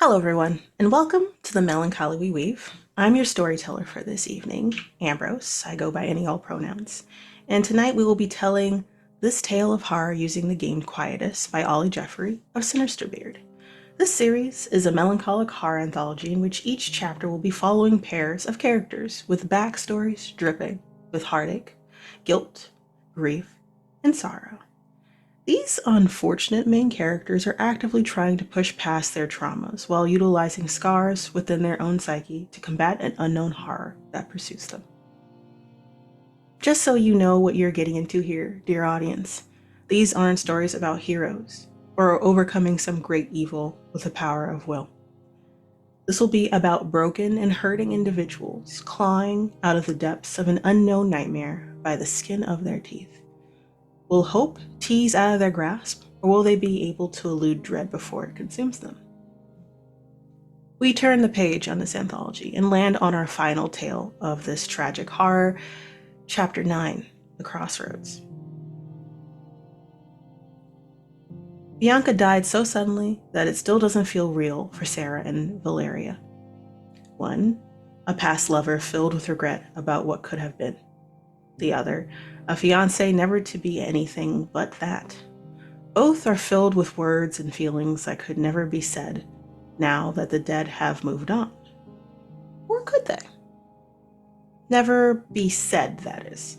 Hello, everyone, and welcome to the Melancholy We Weave. I'm your storyteller for this evening, Ambrose. I go by any all pronouns. And tonight we will be telling this tale of horror using the game Quietus by Ollie Jeffrey of Sinisterbeard. This series is a melancholic horror anthology in which each chapter will be following pairs of characters with backstories dripping with heartache, guilt, grief, and sorrow. These unfortunate main characters are actively trying to push past their traumas while utilizing scars within their own psyche to combat an unknown horror that pursues them. Just so you know what you're getting into here, dear audience, these aren't stories about heroes or overcoming some great evil with the power of will. This will be about broken and hurting individuals clawing out of the depths of an unknown nightmare by the skin of their teeth. Will hope tease out of their grasp, or will they be able to elude dread before it consumes them? We turn the page on this anthology and land on our final tale of this tragic horror, Chapter 9, The Crossroads. Bianca died so suddenly that it still doesn't feel real for Sera and Valeria. One, a past lover filled with regret about what could have been. The other, a fiancé never to be anything but that. Both are filled with words and feelings that could never be said now that the dead have moved on. Or could they? Never be said, that is.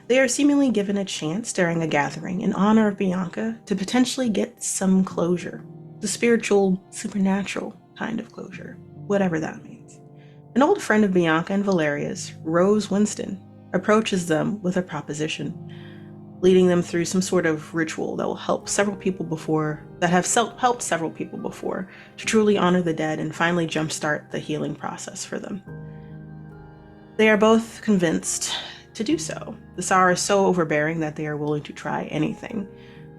They are seemingly given a chance during a gathering in honor of Bianca to potentially get some closure. The spiritual, supernatural kind of closure, whatever that means. An old friend of Bianca and Valeria's, Rose Winston, approaches them with a proposition, leading them through some sort of ritual that will help several people before, that have helped several people before, to truly honor the dead and finally jumpstart the healing process for them. They are both convinced to do so. The sorrow is so overbearing that they are willing to try anything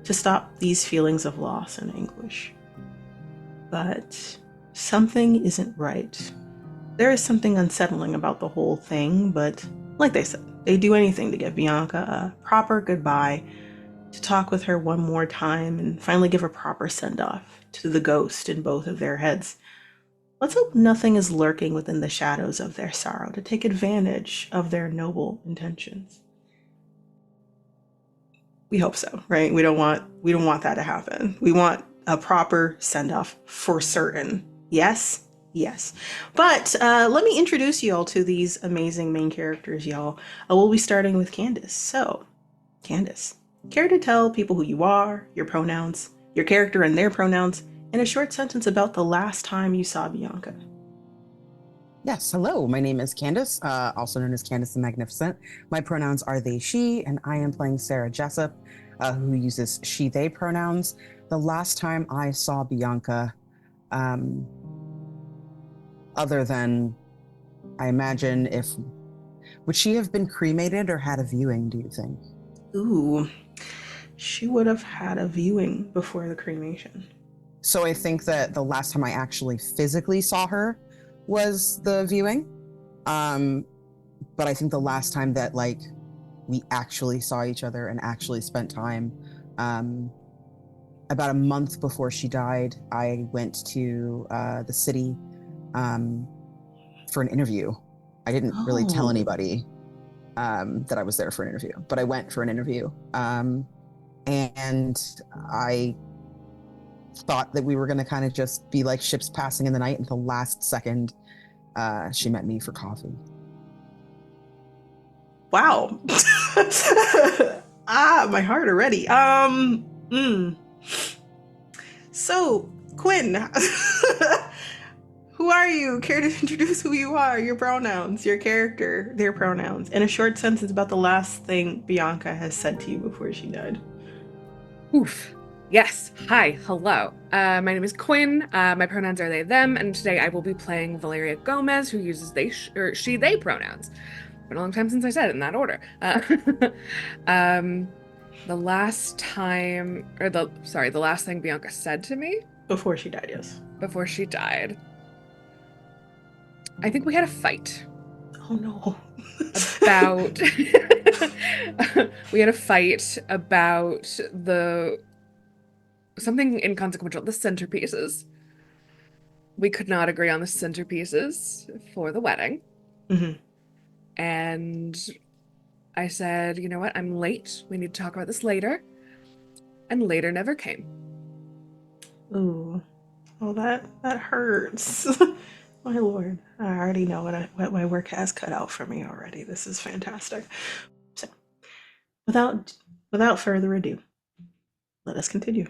to stop these feelings of loss and anguish. But something isn't right. There is something unsettling about the whole thing, but like they said, they do anything to give Bianca a proper goodbye, to talk with her one more time, and finally give a proper send-off to the ghost in both of their heads. Let's hope nothing is lurking within the shadows of their sorrow to take advantage of their noble intentions. We hope so, right? We don't want that to happen. We want a proper send-off for certain. Yes? Yes. But let me introduce you all to these amazing main characters, y'all. We'll be starting with Candace. So, Candace, care to tell people who you are, your pronouns, your character and their pronouns, and a short sentence about the last time you saw Bianca? Yes, hello. My name is Candace, also known as Candace the Magnificent. My pronouns are they, she, and I am playing Sera Jessup, who uses she, they pronouns. The last time I saw Bianca, other than, I imagine would she have been cremated or had a viewing, do you think? Ooh, she would have had a viewing before the cremation. So I think that the last time I actually physically saw her was the viewing. But I think the last time that we actually saw each other and actually spent time, about a month before she died, I went to the city for an interview. I didn't really tell Oh, anybody that I was there for an interview, but I went for an interview. And I thought that we were going to kind of just be like ships passing in the night until last second she met me for coffee. wow. My heart already. So, Quinn, who are you? Care to introduce who you are, your pronouns, your character, their pronouns, and a short sentence about the last thing Bianca has said to you before she died? Oof. Yes. Hi. Hello. My name is Quinn. My pronouns are they, them, and today I will be playing Valeria Gomez, who uses they, or she, they pronouns. Been a long time since I said it in that order. The last time, the last thing Bianca said to me Before she died, yes. before she died, I think we had a fight Oh no. about we had a fight about the something inconsequential, the centerpieces. we could not agree on the centerpieces for the wedding. Mm-hmm. And I said, you know what? I'm late. We need to talk about this later. And later never came. Ooh. Oh, that hurts. My lord. I already know what my work has cut out for me already. This is fantastic. So, without further ado, let us continue.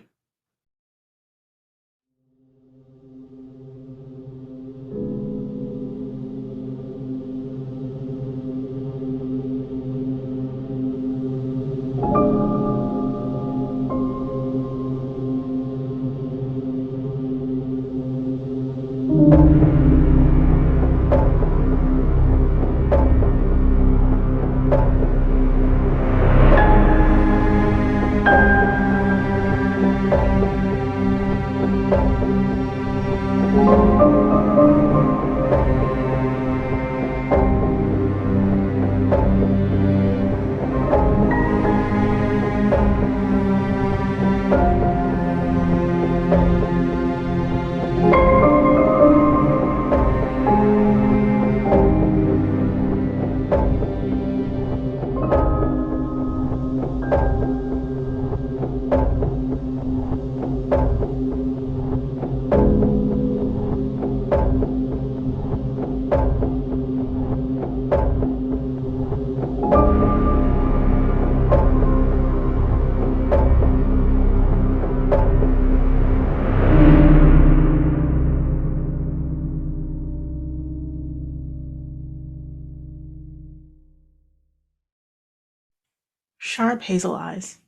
Sharp hazel eyes,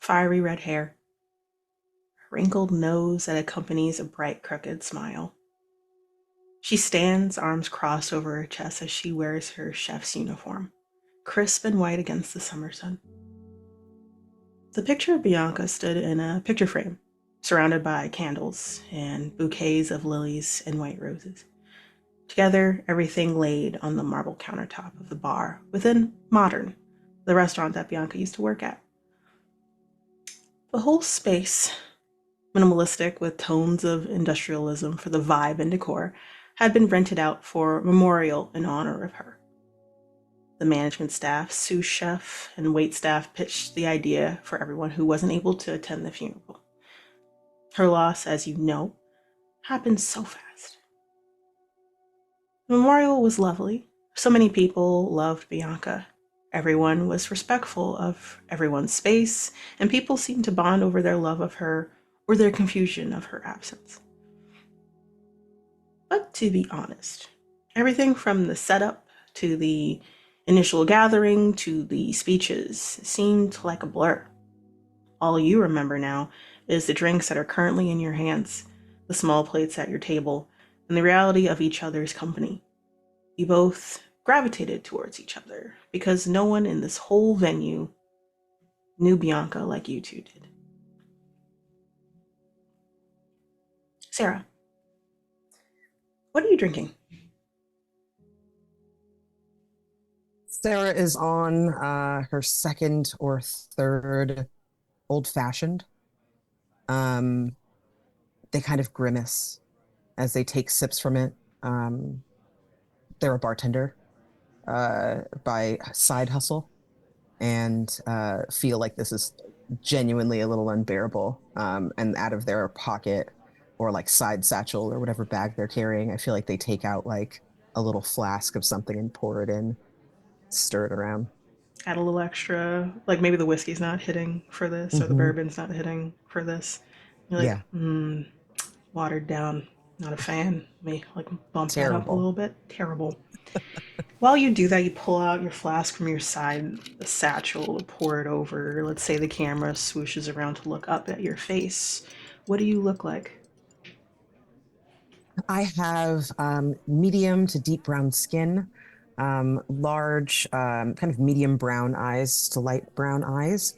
fiery red hair, wrinkled nose that accompanies a bright, crooked smile. She stands, arms crossed over her chest as she wears her chef's uniform, crisp and white against the summer sun. The picture of Bianca stood in a picture frame, surrounded by candles and bouquets of lilies and white roses. Together, everything laid on the marble countertop of the bar within Modern, the restaurant that Bianca used to work at. The whole space, minimalistic with tones of industrialism for the vibe and decor, had been rented out for memorial in honor of her. The management staff, sous chef, and wait staff pitched the idea for everyone who wasn't able to attend the funeral. Her loss, as you know, happened so fast. The memorial was lovely. So many people loved Bianca. Everyone was respectful of everyone's space, and people seemed to bond over their love of her or their confusion of her absence. But to be honest, everything from the setup to the initial gathering to the speeches seemed like a blur. All you remember now is the drinks that are currently in your hands, the small plates at your table, and the reality of each other's company. You both gravitated towards each other because no one in this whole venue knew Bianca like you two did. Sera, what are you drinking? Sera is on her second or third old-fashioned. They kind of grimace as they take sips from it. They're a bartender by side hustle and feel like this is genuinely a little unbearable. And out of their pocket or like side satchel or whatever bag they're carrying, I feel like they take out like a little flask of something and pour it in, stir it around. Add a little extra, like maybe the whiskey's not hitting for this or the Hmm. bourbon's not hitting for this. You're like, Yeah, watered down. Not a fan. May like bump that up a terrible. little bit. Terrible. While you do that, you pull out your flask from your side satchel, pour it over. Let's say the camera swooshes around to look up at your face. What do you look like? I have medium to deep brown skin, large, kind of medium brown eyes to light brown eyes,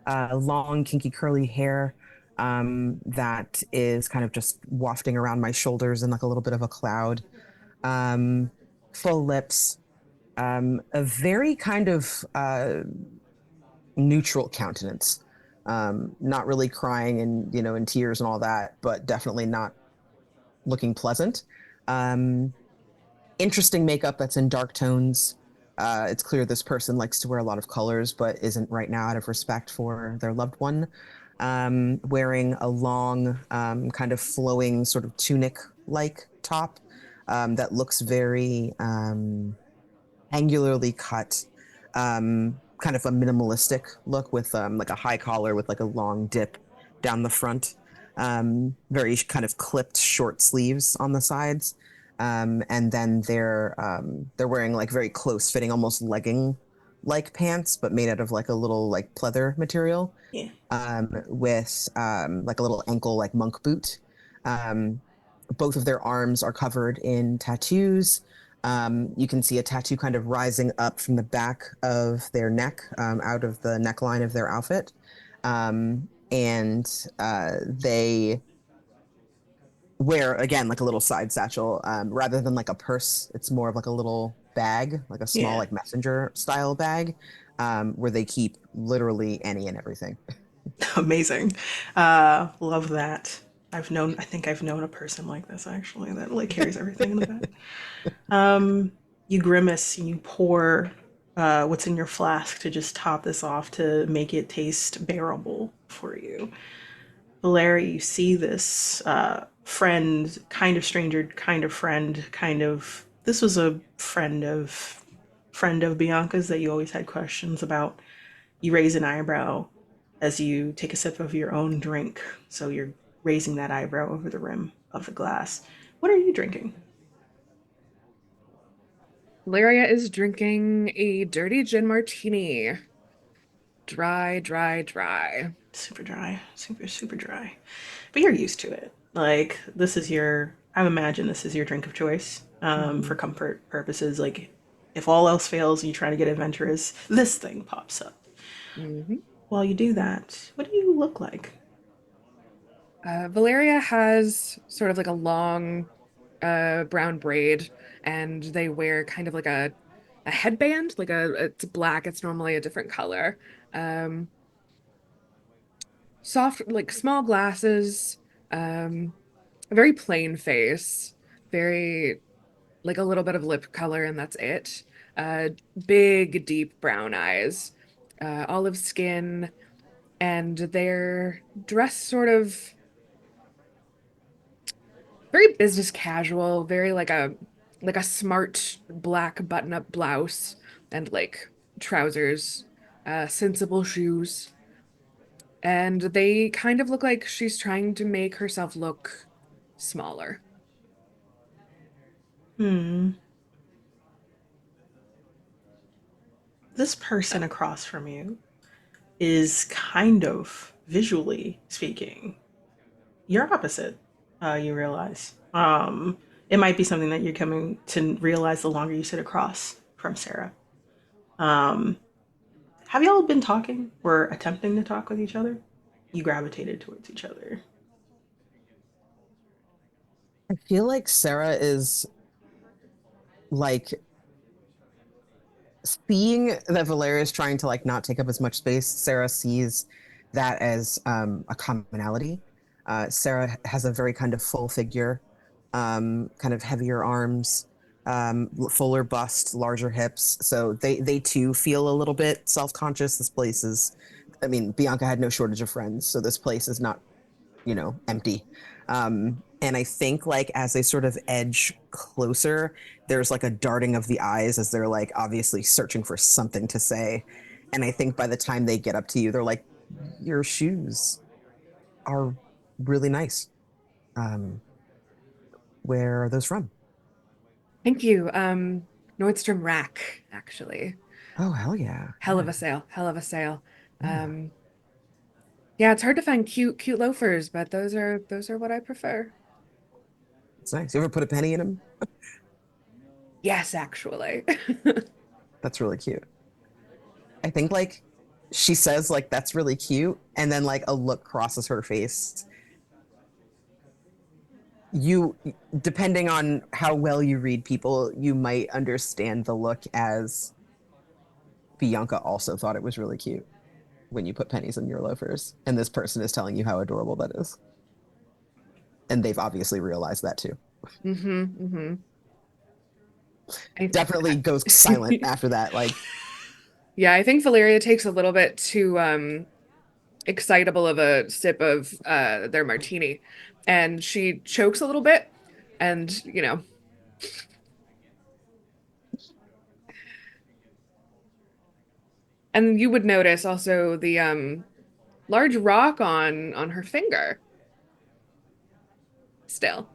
long, kinky, curly hair that is kind of just wafting around my shoulders in like a little bit of a cloud, um, full lips, a very kind of neutral countenance. Not really crying and in tears and all that, but definitely not looking pleasant. Interesting makeup that's in dark tones. It's clear this person likes to wear a lot of colors, but isn't right now out of respect for their loved one. Wearing a long, kind of flowing sort of tunic-like top that looks very angularly cut, kind of a minimalistic look with like a high collar with like a long dip down the front. Very kind of clipped short sleeves on the sides. And then they're wearing like very close fitting, almost legging like pants, but made out of like a little like pleather material, Yeah. with like a little ankle like monk boot. Um, both of their arms are covered in tattoos. You can see a tattoo kind of rising up from the back of their neck, out of the neckline of their outfit. And they wear, again, like a little side satchel. Rather than like a purse, it's more of like a little bag, like a small, Yeah. like messenger style bag, where they keep literally any and everything. Amazing. Love that. I think I've known a person like this actually that like carries everything in the back. You grimace and you pour what's in your flask to just top this off to make it taste bearable for you. Valeria, you see this friend, kind of stranger, kind of friend, kind of. This was a friend of Bianca's that you always had questions about. You raise an eyebrow as you take a sip of your own drink, so you're raising that eyebrow over the rim of the glass. What are you drinking? Valeria is drinking a dirty gin martini. Dry, dry, dry. Super dry, super dry. But you're used to it. Like this is your. I imagine this is your drink of choice for Mhm. comfort purposes. Like if all else fails and you try to get adventurous, this thing pops up. Hmm. While you do that, what do you look like? Valeria has sort of like a long brown braid, and they wear kind of like a headband, like it's black, it's normally a different color. Um, Soft, like small glasses, a very plain face, very like a little bit of lip color, and that's it. Uh, Big, deep brown eyes, olive skin, and they're dressed sort of very business casual, very like a smart black button-up blouse and like trousers, sensible shoes. And they kind of look like she's trying to make herself look smaller. Hmm. This person across from you is kind of visually speaking your opposite. You realize. It might be something that you're coming to realize the longer you sit across from Sarah. Um, have y'all been talking or attempting to talk with each other? You gravitated towards each other. I feel like Sarah is like seeing that Valeria is trying to like not take up as much space. Sarah sees that as a commonality. Sarah has a very kind of full figure, kind of heavier arms, fuller bust, larger hips. So they too feel a little bit self-conscious. This place is, I mean, Bianca had no shortage of friends, so this place is not, empty. And I think like as they sort of edge closer, there's like a darting of the eyes as they're like obviously searching for something to say. And I think by the time they get up to you, they're like, your shoes are really nice. Um, where are those from? Thank you. Nordstrom Rack, actually. Oh, hell yeah. Hell of Yeah. a sale. Hell of a sale. Yeah. Um, yeah, it's hard to find cute loafers, but those are what I prefer. It's nice. You ever put a penny in them? Yes, actually. That's really cute. I think like she says like that's really cute, and then like a look crosses her face. You, depending on how well you read people, you might understand the look as Bianca also thought it was really cute when you put pennies in your loafers, and this person is telling you how adorable that is, and they've obviously realized that too. Mm-hmm. Mm-hmm. Definitely goes silent after that. Like, Yeah, I think Valeria takes a little bit too excitable of a sip of their martini, and she chokes a little bit, and and you would notice also the large rock on her finger still.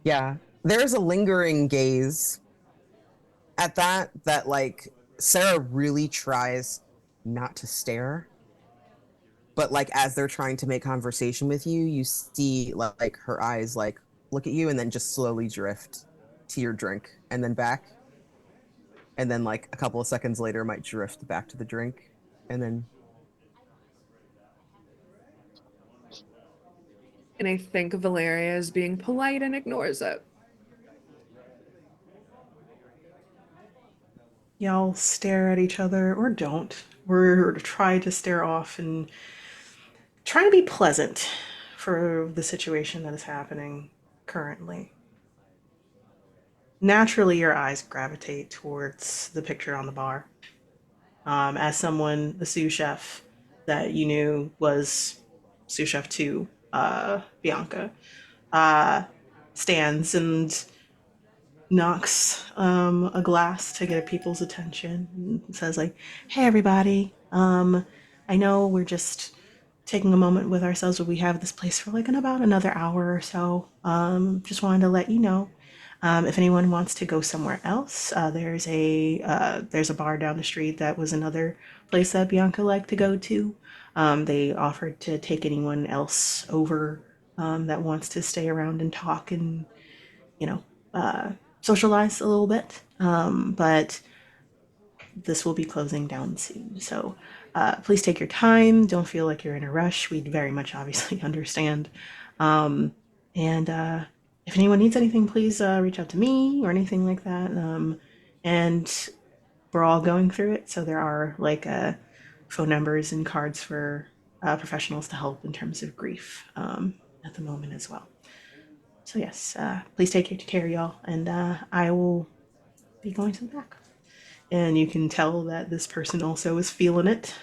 yeah, there's a lingering gaze at that like Sarah really tries not to stare, but like as they're trying to make conversation with you, you see like her eyes like look at you and then just slowly drift to your drink and then back. And then like a couple of seconds later might drift back to the drink. And then And I think Valeria is being polite and ignores it. Y'all stare at each other or don't. We're try to stare off and try to be pleasant for the situation that is happening currently. Naturally, your eyes gravitate towards the picture on the bar. As someone, the sous chef that you knew was sous chef to Bianca, uh, stands and knocks a glass to get people's attention and says like, "Hey everybody, I know we're just taking a moment with ourselves, but we have this place for like in about another hour or so. Just wanted to let you know if anyone wants to go somewhere else, there's a bar down the street that was another place that Bianca liked to go to. They offered to take anyone else over that wants to stay around and talk and you know uh, socialize a little bit. But this will be closing down soon, so please take your time. Don't feel like you're in a rush. We'd very much obviously understand. And if anyone needs anything, please reach out to me or anything like that. And we're all going through it, so there are like phone numbers and cards for professionals to help in terms of grief at the moment as well. So yes, please take care, y'all, and I will be going to the back. And you can tell that this person also is feeling it.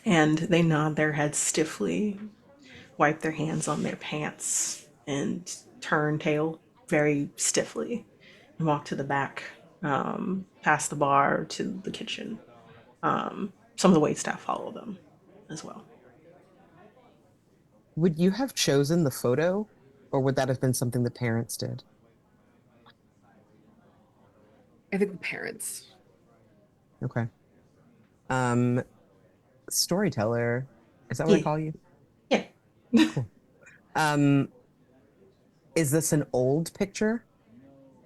And they nod their heads stiffly, wipe their hands on their pants, and turn tail very stiffly and walk to the back, past the bar to the kitchen. Some of the waitstaff follow them as well. would you have chosen the photo or would that have been something the parents did? I think the parents. Okay. Um, storyteller. Is that what I Yeah, call you? yeah. Cool. Um, is this an old picture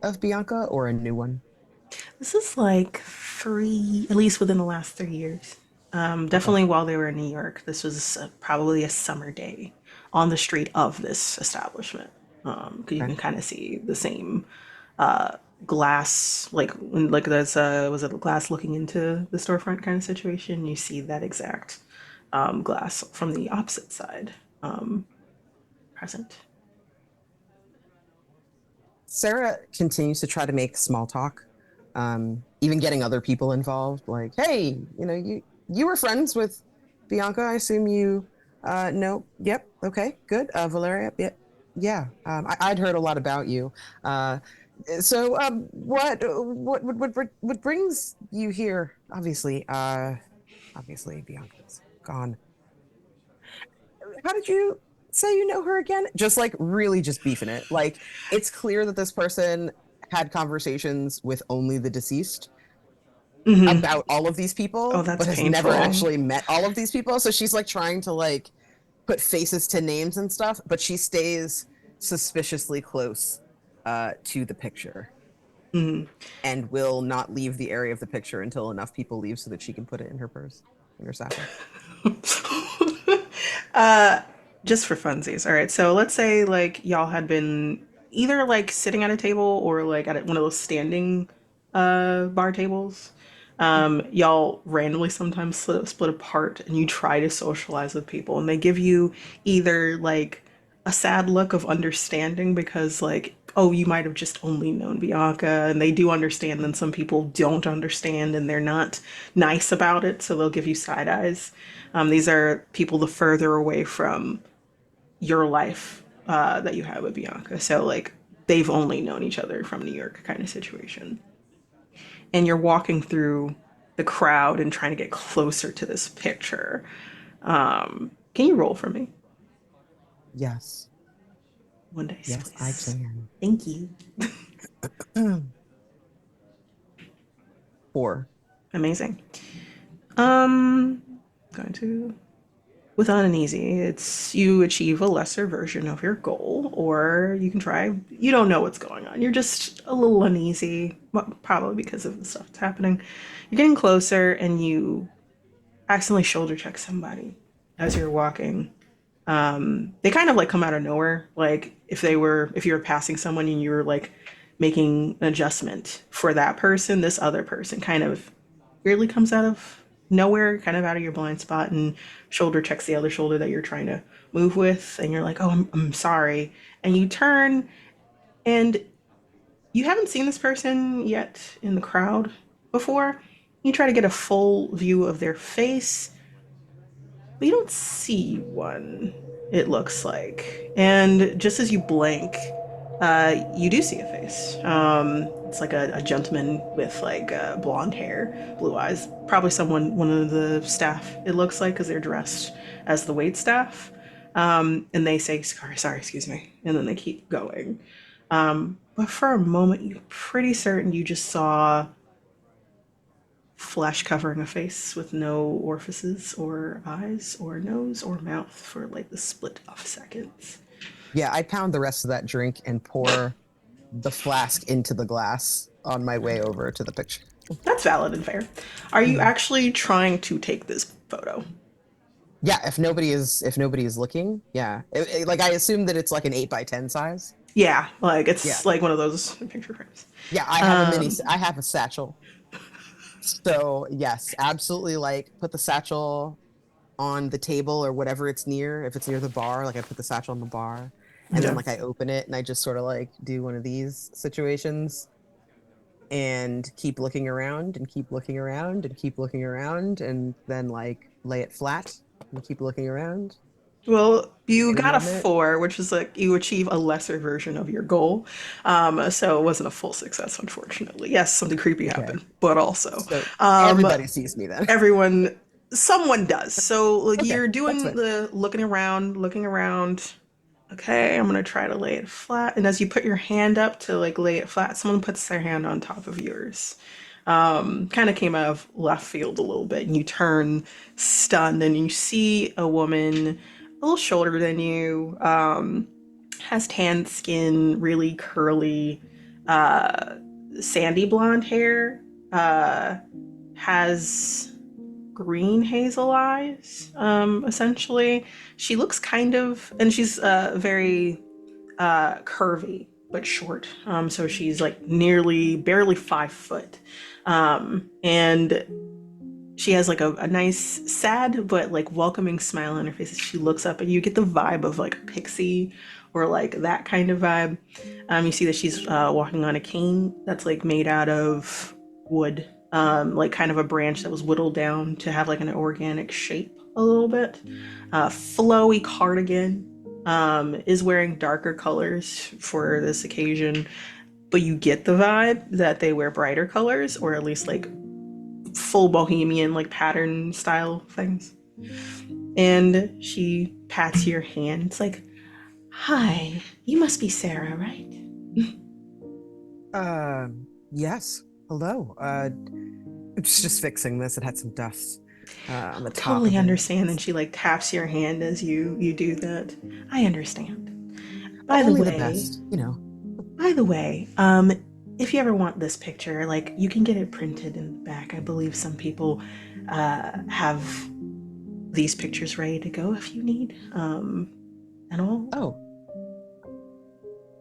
of Bianca or a new one? This is like three, at least within the last 3 years. Okay. Definitely while they were in New York. This was probably a summer day on the street of this establishment. 'Cause you Okay. can kind of see the same glass, like when like there's was it glass looking into the storefront kind of situation. You see that exact glass from the opposite side present. Sarah continues to try to make small talk, even getting other people involved. Like, hey, you were friends with Bianca. I assume you know. Yep. Okay. Good. Valeria. Yep. Yeah. I'd heard a lot about you. Uh, so, what brings you here? Obviously, Bianca's gone. How did you say you know her again? Just like really just beefing it. Like it's clear that this person had conversations with only the deceased Hmm. about all of these Oh, people, that's but has never painful. actually met all of these people. So she's like trying to like put faces to names and stuff, but she stays suspiciously close to the picture Hmm. and will not leave the area of the picture until enough people leave so that she can put it in her purse, in her satchel. uh, just for funsies. All right. So let's say like y'all had been either like sitting at a table or like at one of those standing bar tables. Y'all randomly sometimes split apart and you try to socialize with people and they give you either like a sad look of understanding because, like, oh, you might have just only known Bianca, and they do understand, and some people don't understand, and they're not nice about it, so they'll give you side eyes. These are people the further away from your life that you have with Bianca. So, like, they've only known each other from New York kind of situation. And you're walking through the crowd and trying to get closer to this picture. Can you roll for me? Yes. One dice, Yes, I please. can. Thank you. 4. Amazing. Going to with uneasy, it's you achieve a lesser version of your goal, or you can try. You don't know what's going on. You're just a little uneasy, probably because of the stuff that's happening. You're getting closer, and you accidentally shoulder check somebody as you're walking. They kind of like come out of nowhere. Like if you were passing someone and you were like making an adjustment for that person, this other person kind of weirdly comes out of nowhere, kind of out of your blind spot, and shoulder checks the other shoulder that you're trying to move with. And you're like, oh, I'm sorry. And you turn, and you haven't seen this person yet in the crowd before. You try to get a full view of their face, but you don't see one, it looks like. And just as you blink, you do see a face. It's like a gentleman with like blonde hair, blue eyes. Probably one of the staff, it looks like, because they're dressed as the wait staff. And they say, sorry, excuse me. And then they keep going. But for a moment, you're pretty certain you just saw flesh covering a face with no orifices or eyes or nose or mouth for like the split of seconds. Yeah, I pound the rest of that drink and pour the flask into the glass on my way over to the picture. That's valid and fair. Are you Mhm. actually trying to take this photo? Yeah, if nobody is looking, yeah. Like I assume that it's like an 8x10 size. Yeah, like Yeah. it's like one of those picture frames. Yeah, Um, I have a satchel. So, yes, absolutely like put the satchel on the table or whatever it's near. If it's near the bar, like I put the satchel on the bar and then yeah. like I open it and I just sort of like do one of these situations and keep looking around and keep looking around and keep looking around and then like lay it flat and keep looking around. Well, you Wait a got a moment. 4, which is like you achieve a lesser version of your goal. So it wasn't a full success, unfortunately. Yes, something creepy Okay. happened, but also So um, everybody sees me then. everyone, someone does. So like Okay, you're that's doing fine. the looking around, looking around. Okay, I'm gonna try to lay it flat. And as you put your hand up to like lay it flat, someone puts their hand on top of yours. Kind of came out of left field a little bit, and you turn stunned, and you see a woman a little shorter than you, has tan skin, really curly, uh, sandy blonde hair, uh, has green hazel eyes, essentially. She looks kind of, and she's very curvy but short. So she's like nearly, barely 5 foot. And she has like a nice, sad but like welcoming smile on her face as she looks up, and you get the vibe of like a pixie or like that kind of vibe. You see that she's walking on a cane that's like made out of wood, like kind of a branch that was whittled down to have like an organic shape a little bit. Flowy cardigan, is wearing darker colors for this occasion, but you get the vibe that they wear brighter colors, or at least like full bohemian like pattern style things. And she pats your hand. It's like, hi, you must be Sera, right? Yes. Hello. It's just fixing this. It had some dust on the top Totally of it. understand. And she like taps your hand as you do that. I understand. By the Only the way, best, you know. by the way, if you ever want this picture, like you can get it printed in the back. I believe some people have these pictures ready to go if you need. And all. Oh,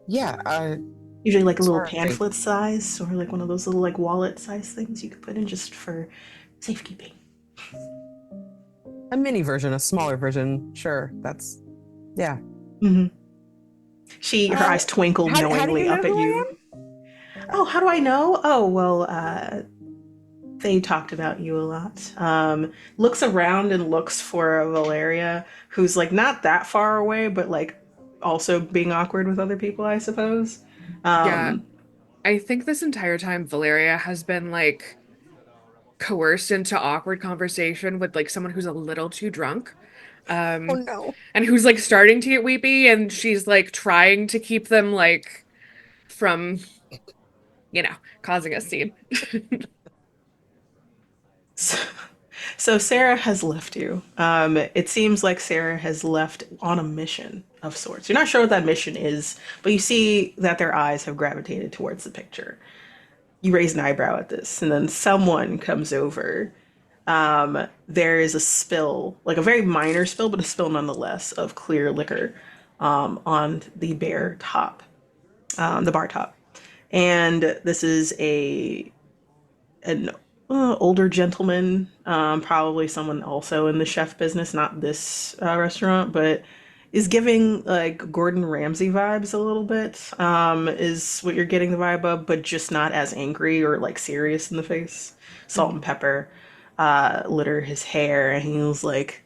yeah. Usually like a little Sorry. pamphlet size or like one of those little like wallet size things you could put in just for safekeeping. A mini version, a smaller version. Sure. Yeah. Mm-hmm. Her eyes twinkle How do you knowingly know up at who I you. Oh, how do I know? Oh, well, they talked about you a lot. Looks around and looks for a Valeria who's like not that far away, but like also being awkward with other people, I suppose. Yeah, Um, I think this entire time Valeria has been like coerced into awkward conversation with like someone who's a little too drunk. am? Oh Um, no. and who's like starting to get weepy and she's like trying to keep them like from, you know, causing a scene. so, so Sarah has left you. It seems like Sarah has left on a mission of sorts. You're not sure what that mission is, but you see that their eyes have gravitated towards the picture. You raise an eyebrow at this, and then someone comes over. There is a spill, like a very minor spill, but a spill nonetheless, of clear liquor on the bare top, the bar top. And this is an older gentleman, probably someone also in the chef business, not this restaurant, but is giving like Gordon Ramsay vibes a little bit. Is what you're getting the vibe of, but just not as angry or like serious in the face. Salt and pepper litter his hair, and he was like,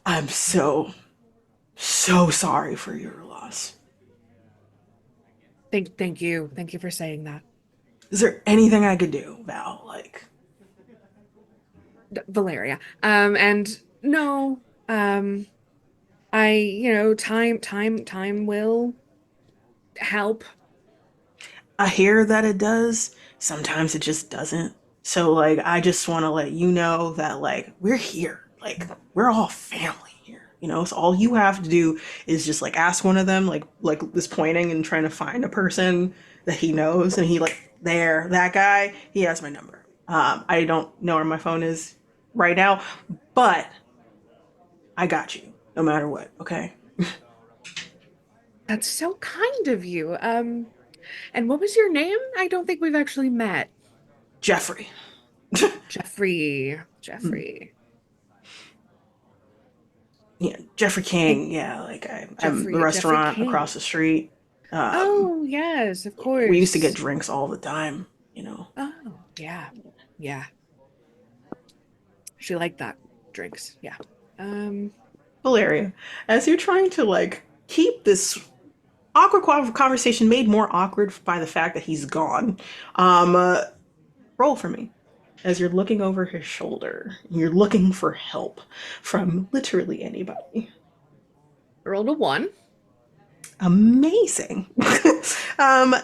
"I'm so sorry for your loss. Thank you for saying that. Is there anything I could do, Val? Like, Valeria. And no, um, time will help. I hear that it does. Sometimes it just doesn't. So like I just want to let you know that like we're here. Like we're all family here. You know, so all you have to do is just like ask one of them like this pointing and trying to find a person that he knows and he like there, that guy, he has my number. I don't know where my phone is right now, but I got you no matter what, okay? That's so kind of you. And what was your name? I don't think we've actually met. Jeffrey. Jeffrey. Jeffrey. Yeah, Jeffrey Hey, King. Yeah, like I'm the Jeffrey restaurant across King. the street. Oh, yes, of We used to get course. drinks all the time, Oh, yeah. Yeah. She liked that. Drinks. Yeah. Um, Valeria, as you're trying to like keep this awkward conversation made more awkward by the fact that he's gone, um, uh, roll for me. As you're looking over his shoulder, you're looking for help from literally anybody. rolled a one. Amazing.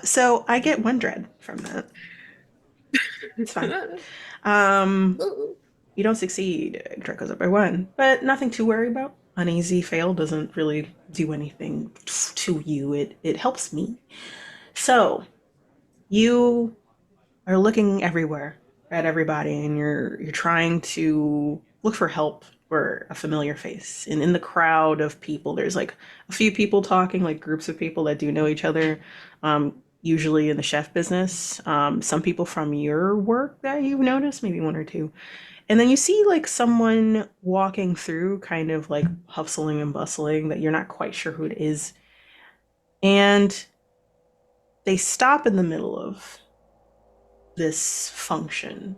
So I get one dread from that. It's fine. Um, you don't succeed. Dread goes up by one, but nothing to worry about. Uneasy fail doesn't really do anything to you. It helps me. So you are looking everywhere at everybody, and you're trying to look for help or a familiar face. And in the crowd of people, there's like a few people talking, like groups of people that do know each other. Usually in the chef business, some people from your work that you've noticed, maybe one or two. And then you see like someone walking through, kind of like hustling and bustling, that you're not quite sure who it is. And they stop in the middle of this function.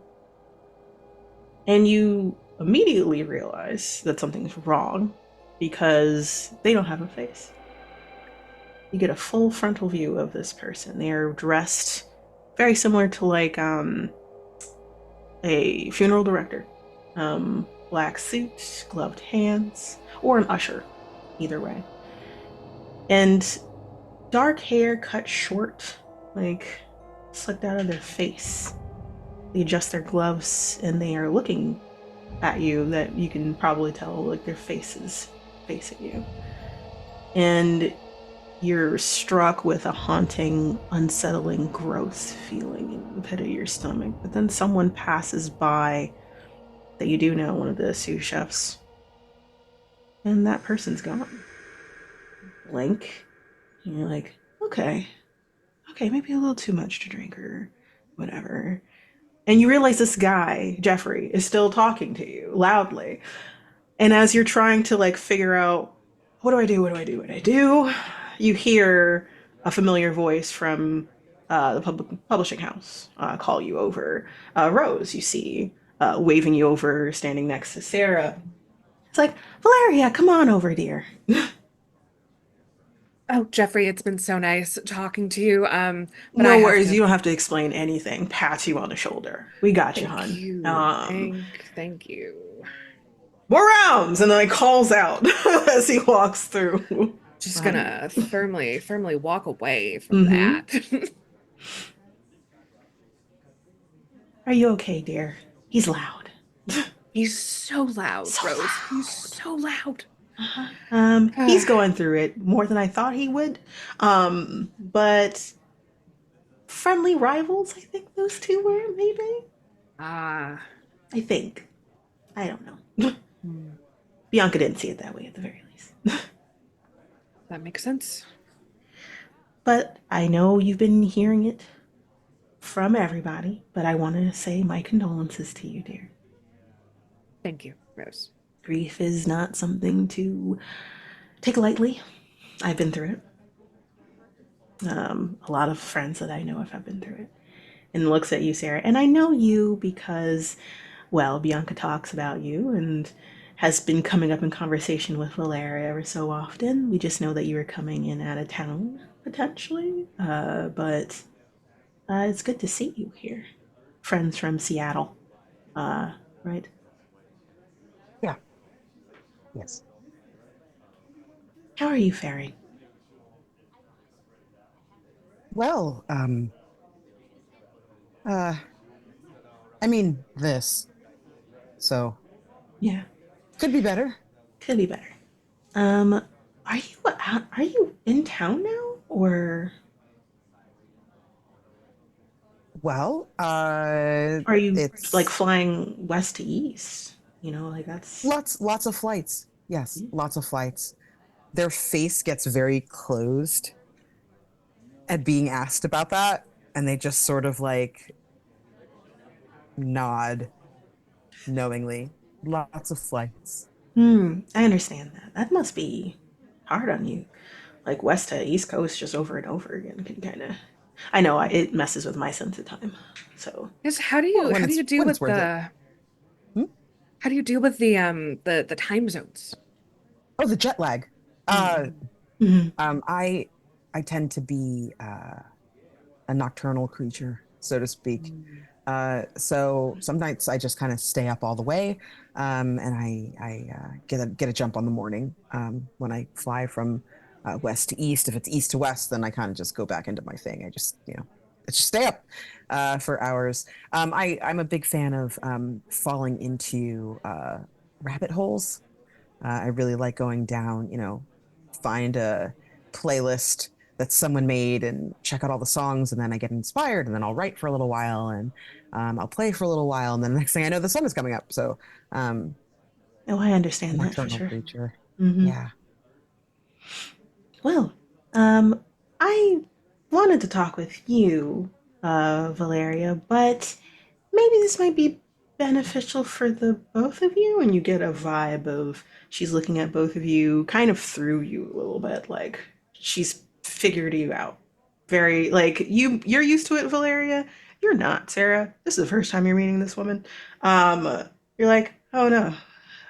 And you immediately realize that something's wrong because they don't have a face. You get a full frontal view of this person. They are dressed very similar to like a funeral director. Black suit, gloved hands, or an usher, either way. And dark hair cut short, like slicked out of their face. They adjust their gloves and they are looking at you, that you can probably tell like their faces facing you. And you're struck with a haunting, unsettling, gross feeling in the pit of your stomach. But then someone passes by that you do know, one of the sous chefs, and that person's gone. Blank. And you're like, okay, maybe a little too much to drink or whatever. And you realize this guy, Jeffrey, is still talking to you loudly. And as you're trying to like figure out, what do I do? What do I do? What do I do? you hear a familiar voice from the publishing house call you over. Rose, you see, waving you over, standing next to Sera. It's like, Valeria, come on over, dear. Oh, Jeffrey, it's been so nice talking to you. But I No have worries, to. you don't have to explain anything. Pats you on the shoulder. We got you, Thank hon. you. Thank you. More rounds, and then he calls out as he walks through. Just Behind gonna firmly walk away you. from that. Are you okay, dear? He's loud. He's so loud, So Rose. He's loud. so loud. He's going through it more than I thought he would. But friendly rivals, I think those two were, maybe? Ah, I think. I don't know. Bianca didn't see it that way at the very least. that makes sense. But I know you've been hearing it from everybody, but I want to say my condolences to you, dear. Thank you, Rose. Grief is not something to take lightly. I've been through it. A lot of friends that I know have been through it. And looks at you, Sera. And I know you because, well, Bianca talks about you and has been coming up in conversation with Valeria ever so often. We just know that you were coming in out of town, potentially. But it's good to see you here. Friends from Seattle, right? Yeah. Yes. How are you faring? Well, I mean this. So Yeah, could be better. could be better. Um, are you in town now, or Well, are you like it's flying west to east? You know, like that's. lots of flights. Yes, lots of flights. Their face gets very closed at being asked about that, and they just sort of like nod knowingly. Lots of flights. I understand that. That must be hard on you. Like west to east coast, just over and over again can kind of. I know it messes with my sense of time. So Yes, Well, how do you deal when it's with worth it. Hmm? how do you deal with the time zones? Oh, the jet lag. Uh, Mhm. I tend to be a nocturnal creature, so to speak. So some nights I just kind of stay up all the way, and I get a jump on the morning when I fly from west to east. If it's east to west, then I kind of just go back into my thing. I just stay up for hours. I'm a big fan of falling into rabbit holes. I really like going down, find a playlist that someone made and check out all the songs, and then I get inspired, and then I'll write for a little while, and I'll play for a little while, and then the next thing I know, the sun is coming up. So, um, Oh, I a understand that for nocturnal sure. creature. hmm Yeah. Well, I wanted to talk with you, Valeria, but maybe this might be beneficial for the both of you, and you get a vibe of she's looking at both of you kind of through you a little bit, like she's figured you out. Very like you're used to it, Valeria. You're not, Sera. This is the first time you're meeting this woman. You're like, oh no,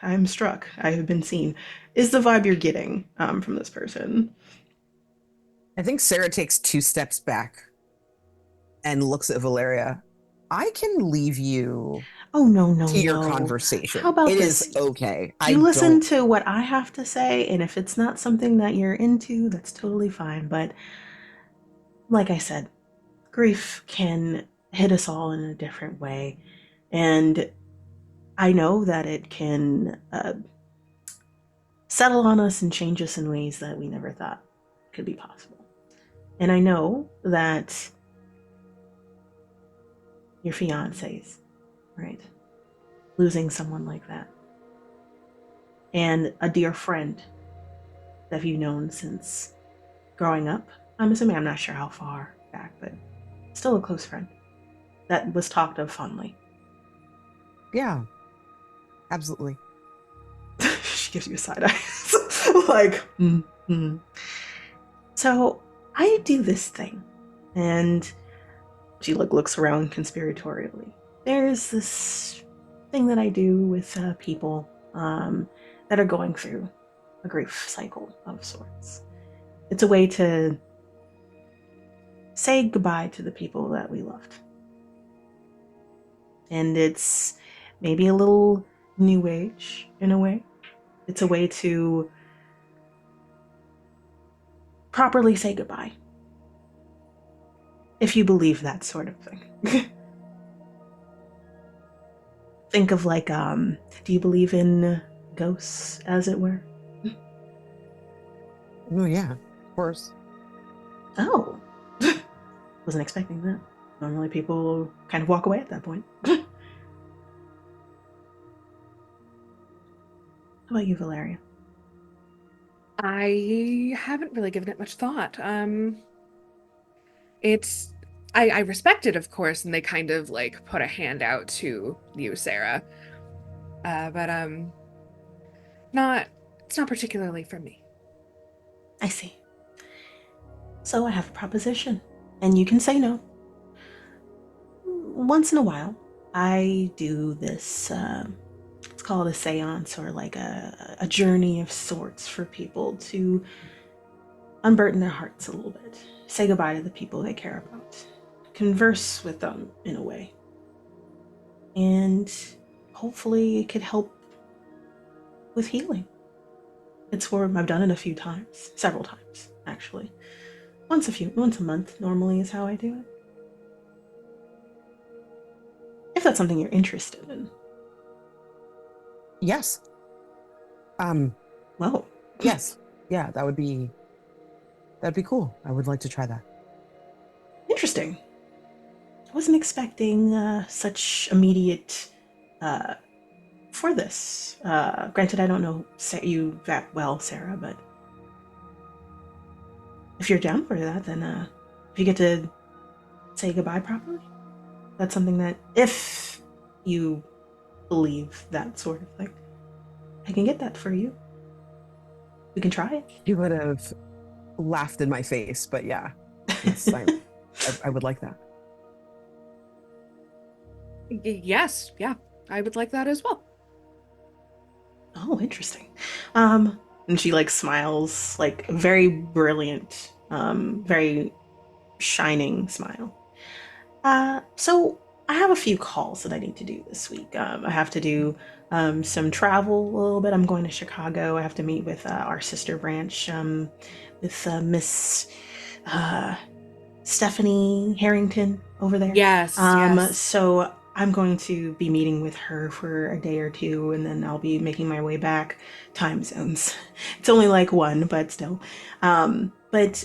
I'm struck. I have been seen. Is the vibe you're getting from this person? I think Sarah takes two steps back and looks at Valeria. I can leave you Oh, no, no, to your no. How conversation. about It this? is okay. I You listen don't. to what I have to say, and if it's not something that you're into, that's totally fine. But like I said, grief can hit us all in a different way. And I know that it can settle on us and change us in ways that we never thought could be possible. And I know that your fiance's, right? Losing someone like that. And a dear friend that you've known since growing up. I'm assuming, I'm not sure how far back, but still a close friend that was talked of fondly. Yeah, absolutely. She gives you a side eye. like, mm-hmm. So I do this thing, and she looks around conspiratorially. There's this thing that I do with people that are going through a grief cycle of sorts. It's a way to say goodbye to the people that we loved. And it's maybe a little new age in a way. It's a way to properly say goodbye. If you believe that sort of thing. Think of like, do you believe in ghosts, as it were? Oh, yeah, of course. Oh. Wasn't expecting that. Normally people kind of walk away at that point. How about you, Valeria? I haven't really given it much thought. It's I respect it, of course, and they kind of like put a hand out to you, Sarah. But not it's not particularly for me. I see. So I have a proposition, and you can say no. Once in a while, I do this, it's called a seance, or like a journey of sorts for people to unburden their hearts a little bit, say goodbye to the people they care about, converse with them in a way. And hopefully it could help with healing. I've done it a few times, several times, actually. Once a month normally is how I do it. If that's something you're interested in. Yes. Whoa. Yes. Yeah, that'd be cool. I would like to try that. Interesting. I wasn't expecting such immediate for this. Granted, I don't know you that well, Sarah, but if you're down for that, then if you get to say goodbye properly, that's something that, if you believe that sort of thing, I can get that for you. We can try it. You would have laughed in my face, but yeah, yes, I would like that. Yes, yeah, I would like that as well. Oh, interesting. And she like smiles, like a very brilliant, very shining smile. So I have a few calls that I need to do this week. I have to do some travel a little bit. I'm going to Chicago. I have to meet with our sister branch, with Miss Stephanie Harrington over there. Yes. So I'm going to be meeting with her for a day or two, and then I'll be making my way back. Time zones. It's only like one, but still. But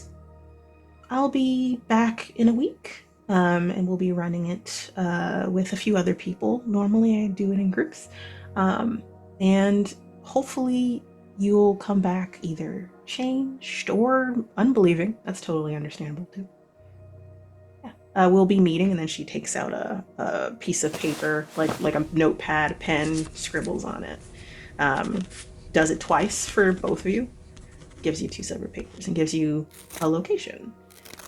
I'll be back in a week, and we'll be running it with a few other people. Normally I do it in groups. And hopefully you'll come back either changed or unbelieving. That's totally understandable too. We'll be meeting, and then she takes out a piece of paper, like a notepad, pen, scribbles on it. Does it twice for both of you. Gives you two separate papers and gives you a location.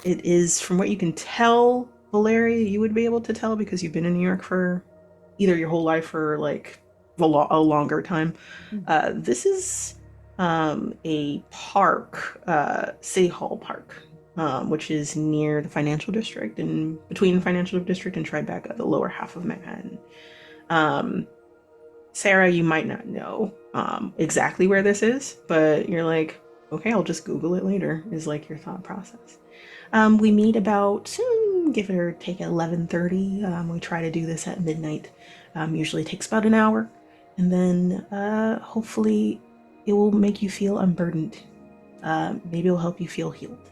It is, from what you can tell, Valeria, you would be able to tell because you've been in New York for either your whole life or like a longer time. This is a park, City Hall Park, which is near the financial district, and between the financial district and Tribeca, the lower half of Manhattan. Sarah, you might not know exactly where this is, but you're like, okay, I'll just Google it later, is like your thought process. We meet about, give or take 11:30. We try to do this at midnight. Usually takes about an hour. And then hopefully it will make you feel unburdened. Maybe it'll help you feel healed.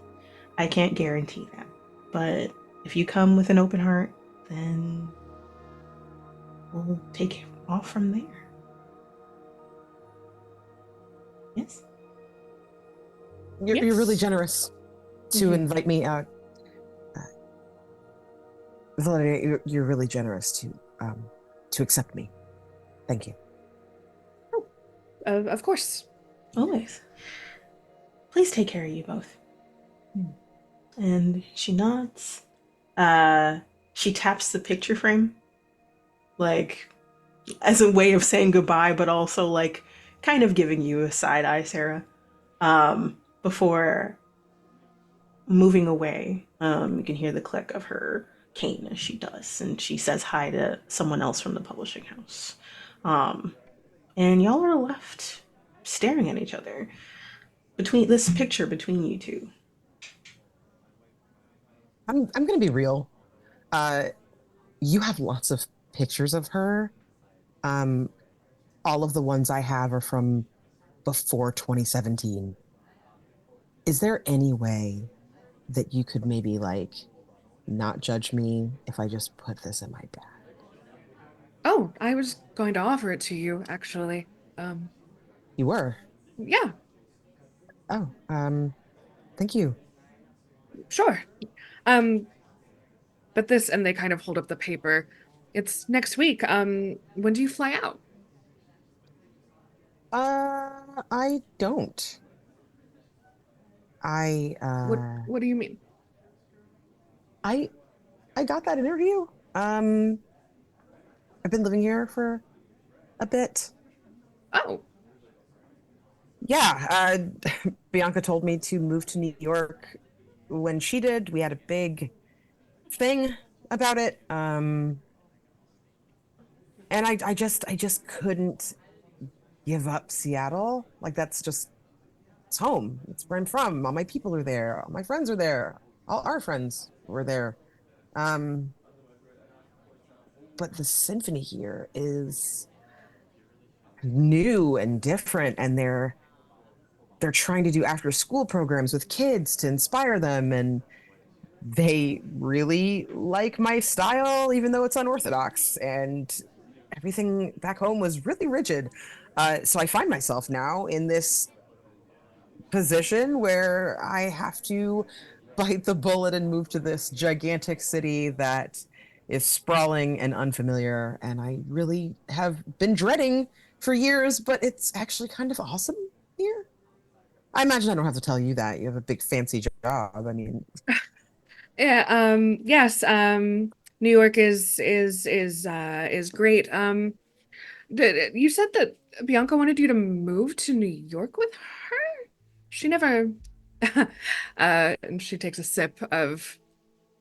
I can't guarantee that. But if you come with an open heart, then we'll take off from there. Yes? You're really generous to invite me out. Valeria, you're really generous to accept me. Thank you. Of course. Always. Please take care of you both. And she nods. Uh, she taps the picture frame, like as a way of saying goodbye, but also like kind of giving you a side eye, Sarah. Before moving away, you can hear the click of her cane as she does, and she says hi to someone else from the publishing house. Um, and y'all are left staring at each other between this picture between you two. I'm gonna be real. Uh, you have lots of pictures of her. Um, all of the ones I have are from before 2017. Is there any way that you could maybe like not judge me if I just put this in my bag? Oh, I was going to offer it to you, actually. Um, You were? yeah, Oh, thank you. sure. Um, but this, and they kind of hold up the paper. It's next week. When do you fly out? I don't. I, What uh, What do you mean? I, I got that interview. Um, I've been living here for a bit. Oh, Yeah, Bianca told me to move to New York when she did. We had a big thing about it. And I just couldn't give up Seattle. Like that's just it's home. It's where I'm from. All my people are there. All my friends are there. All our friends were there. Um, but the symphony here is new and different, and they're trying to do after school programs with kids to inspire them, and they really like my style, even though it's unorthodox. And everything back home was really rigid. So I find myself now in this position where I have to bite the bullet and move to this gigantic city that is sprawling and unfamiliar. And I really have been dreading for years, but it's actually kind of awesome here. I imagine I don't have to tell you that. You have a big fancy job. I mean, yeah. Yes. New York is great. You said that Bianca wanted you to move to New York with her? She never. And she takes a sip of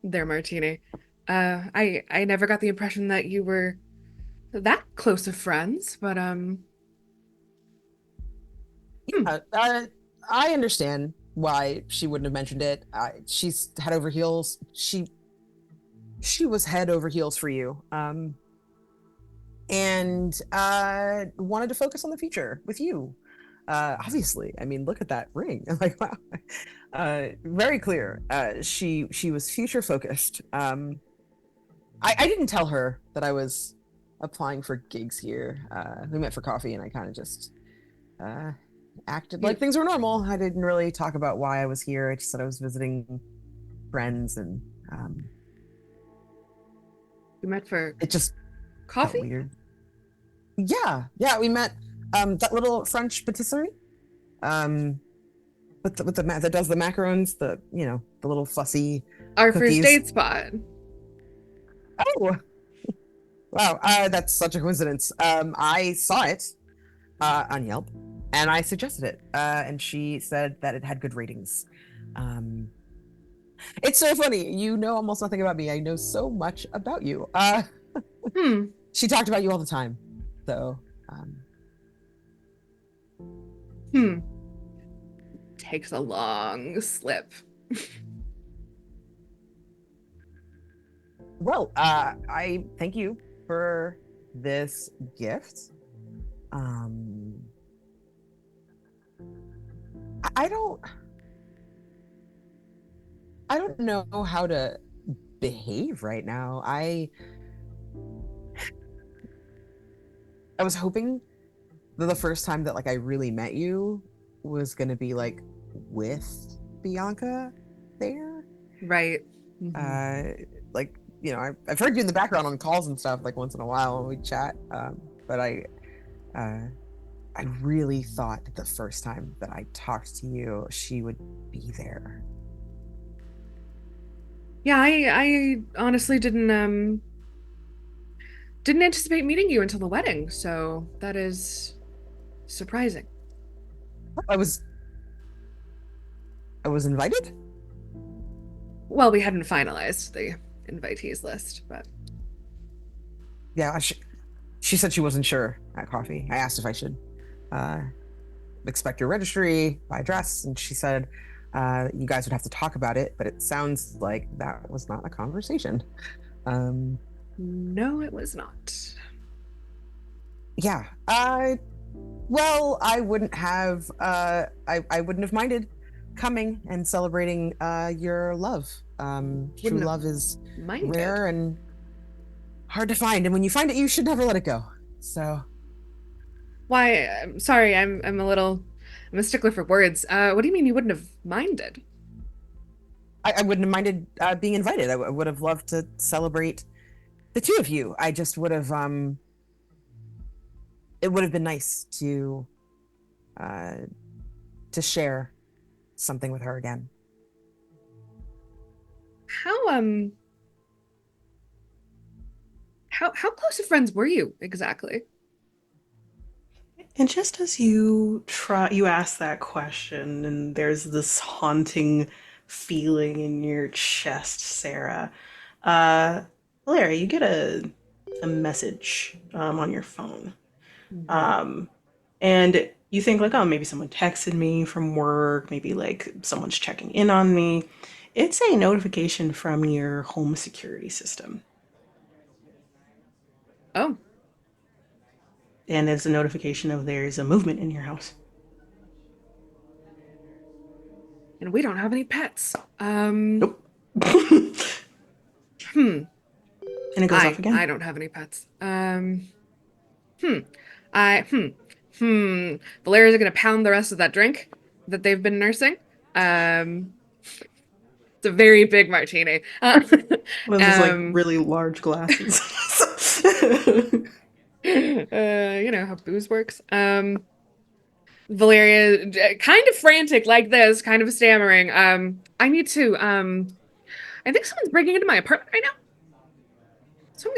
their martini. I never got the impression that you were that close of friends, but hmm, yeah, I understand why she wouldn't have mentioned it. She's head over heels. She was head over heels for you. And wanted to focus on the future with you. Obviously, I mean, look at that ring. Like, wow, very clear. She was future focused. I didn't tell her that I was applying for gigs here. We met for coffee, and I kind of just uh, acted like you things were normal. I didn't really talk about why I was here. I just said I was visiting friends, and you met for it just felt coffee? weird. Yeah, we met that little French patisserie. Um, with the that does the macarons, the the little fussy Our first cookies. date spot. Oh, wow, that's such a coincidence. I saw it on Yelp, and I suggested it, and she said that it had good ratings. Um, it's so funny. You know almost nothing about me. I know so much about you. Hmm. She talked about you all the time, so. Hmm. Takes a long slip. Well, I thank you for this gift. Um, I don't I don't know how to behave right now. I was hoping that the first time that like I really met you was gonna be like with Bianca there. Right. Mhm. Uh, like I've heard you in the background on calls and stuff like once in a while when we chat. But uh, I really thought that the first time that I talked to you, she would be there. Yeah, I honestly didn't anticipate meeting you until the wedding, so that is surprising. I was I was invited. Well, we hadn't finalized the invitees list, but Yeah, she said she wasn't sure at coffee. I asked if I should uh, expect your registry by address, and she said you guys would have to talk about it. But it sounds like that was not a conversation. Um, no, it was not. yeah. Well, I wouldn't have. I wouldn't have minded coming and celebrating your love. True Wouldn't have love is minded. rare and hard to find, and when you find it, you should never let it go. So Why? I'm sorry, I'm a stickler for words. What do you mean you wouldn't have minded? I wouldn't have minded being invited. I would have loved to celebrate the two of you. I just would have. It would have been nice uh, to share something with her again. How how close of friends were you exactly? And just as you ask that question, and there's this haunting feeling in your chest, Sarah. Uh, Valeria, you get a message on your phone, Hmm. um, and you think like, oh, maybe someone texted me from work, maybe like someone's checking in on me. It's a notification from your home security system, Oh, and it's a notification of there's a movement in your house. and we don't have any pets. Nope. And Hmm. it goes off I again. don't have any pets. Hmm. I Valeria's gonna pound the rest of that drink that they've been nursing. Um, it's a very big martini. One of those like Um, really large glasses. you know how booze works. Valeria, kind of frantic like this, kind of stammering. I need to. I think someone's breaking into my apartment right now, so I'm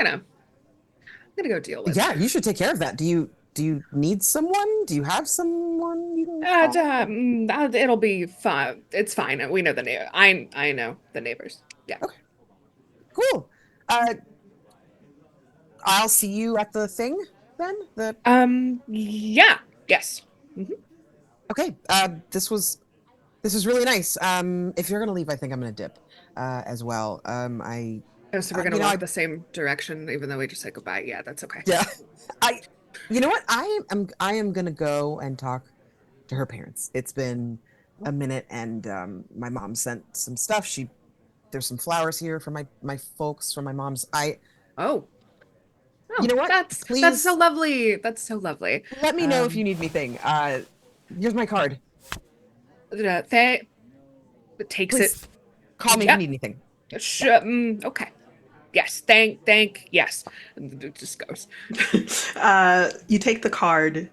gonna go deal with it. Yeah, you should take care of that. Do you need someone? Do you have someone you can call? It'll be fine. It's fine. We know the neighbor. I know the neighbors. Yeah. Okay, cool. Uh, I'll see you at the thing then. The Yeah. Yes. Hmm. Okay. This was really nice. If you're gonna leave, I think I'm gonna dip as well. Oh, so we're gonna You know, walk the same direction, even though we just said goodbye. Yeah, that's okay. yeah, I, you know what? I am gonna go and talk to her parents. It's been a minute, and my mom sent some stuff. There's some flowers here for my folks, from my mom's. Oh, You oh, know what? that's so Please lovely. That's so lovely. let me know if you Um, need anything. Here's my card. th takes it. Please call me if you Yep. need anything. Okay. Yes. Yes. And it just goes. You take the card,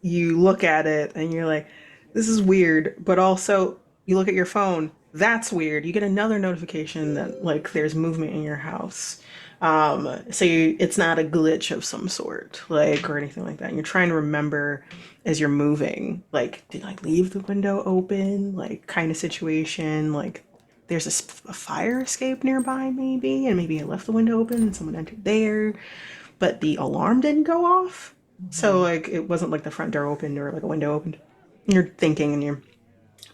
you look at it, and you're like, this is weird. But also, you look at your phone. That's weird. You get another notification that like there's movement in your house. It's not a glitch of some sort, like or anything like that. And you're trying to remember as you're moving, like did I leave the window open, like kind of situation, like there's a fire escape nearby maybe, and maybe I left the window open and someone entered there, but the alarm didn't go off. So Mhm. like it wasn't like the front door opened or like a window opened. You're thinking and you're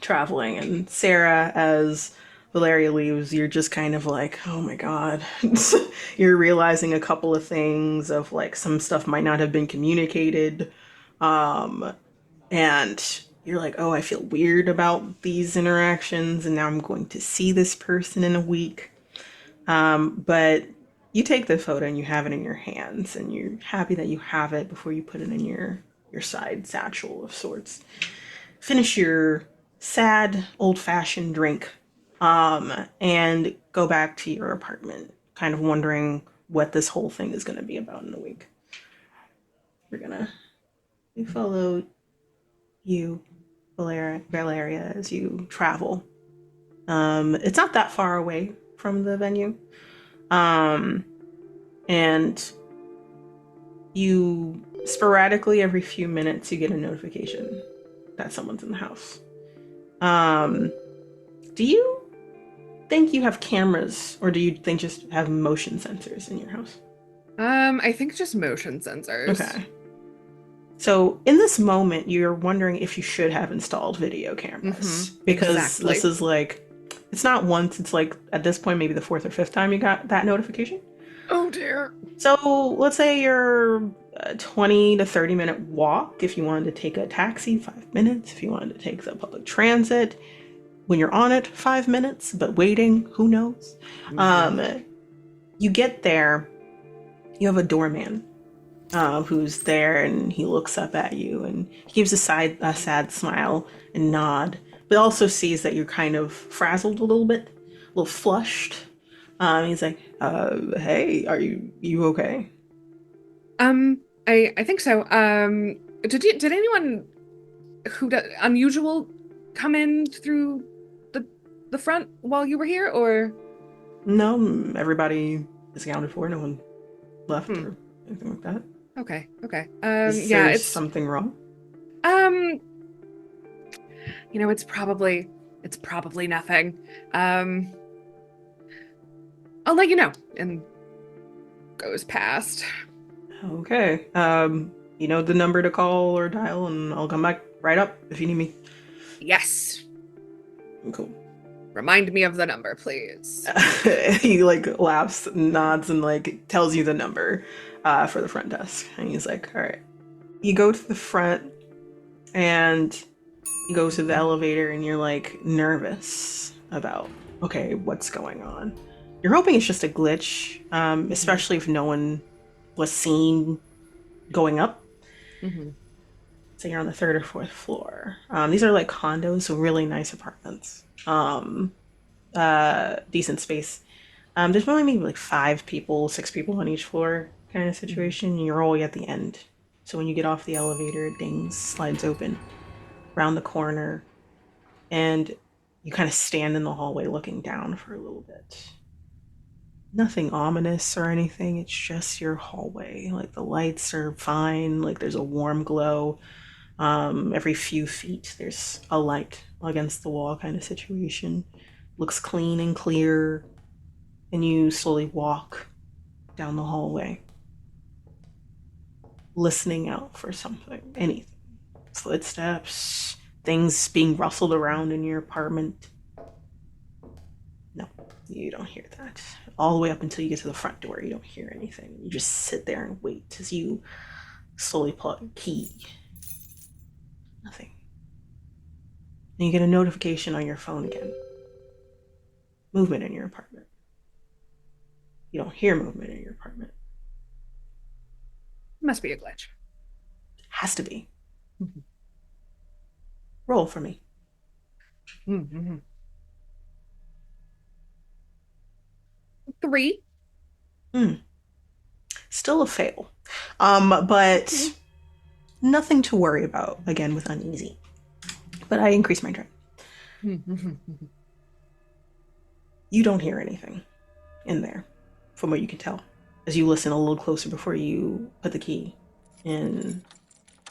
traveling, and Sarah, as Valeria leaves, you're just kind of like, oh my god. You're realizing a couple of things of like some stuff might not have been communicated. Um, and you're like, oh, I feel weird about these interactions, and now I'm going to see this person in a week. But you take the photo and you have it in your hands, and you're happy that you have it before you put it in your side satchel of sorts. Finish your sad old fashioned drink, and go back to your apartment, kind of wondering what this whole thing is going to be about in a week. We're gonna we follow you, Valeria, as you travel. It's not that far away from the venue. And you sporadically, every few minutes, you get a notification that someone's in the house. Do you think you have cameras, or do you think just have motion sensors in your house? I think just motion sensors. Okay. So in this moment, you're wondering if you should have installed video cameras. Because exactly. this is like, it's not once, it's like at this point, maybe the fourth or fifth time you got that notification. Oh dear. So let's say you're a 20 to 30 minute walk. If you wanted to take a taxi, 5 minutes. If you wanted to take the public transit, when you're on it, 5 minutes, but waiting, who knows? You get there, you have a doorman who's there, and he looks up at you and he gives a sad smile and nod, but also sees that you're kind of frazzled a little bit, a little flushed. He's like, hey, are you okay? I think so. Did anyone unusual come in through the front while you were here, or? No, everybody is accounted for. No one left or anything like that. Okay. Is Yeah, there it's something wrong? It's probably nothing. I'll let you know. And goes past. Okay. You know the number to call or dial, and I'll come back right up if you need me. Yes. Cool. Remind me of the number, please. He like laughs, nods, and like tells you the number for the front desk. And he's like, all right. You go to the front and you go to the elevator, and you're like nervous about, okay, what's going on? You're hoping it's just a glitch, especially if no one was seen going up. So you're on the 3rd or 4th floor. These are like condos, so really nice apartments. Decent space. There's only maybe like 5 people, 6 people on each floor kind of situation. You're all at the end. So when you get off the elevator, it dings, slides open around the corner, and you kind of stand in the hallway looking down for a little bit. Nothing ominous or anything. It's just your hallway. Like the lights are fine. Like there's a warm glow. Every few feet there's a light against the wall kind of situation. Looks clean and clear. And you slowly walk down the hallway, listening out for something, anything. Footsteps, things being rustled around in your apartment. No, you don't hear that. All the way up until you get to the front door, you don't hear anything. You just sit there and wait as you slowly pull out your key. Nothing. And you get a notification on your phone again. Movement in your apartment. You don't hear movement in your apartment. Must be a glitch. Has to be. Roll for me. 3. Still a fail. But nothing to worry about, again, with uneasy. But I increased my dread. You don't hear anything in there, from what you can tell, as you listen a little closer before you put the key in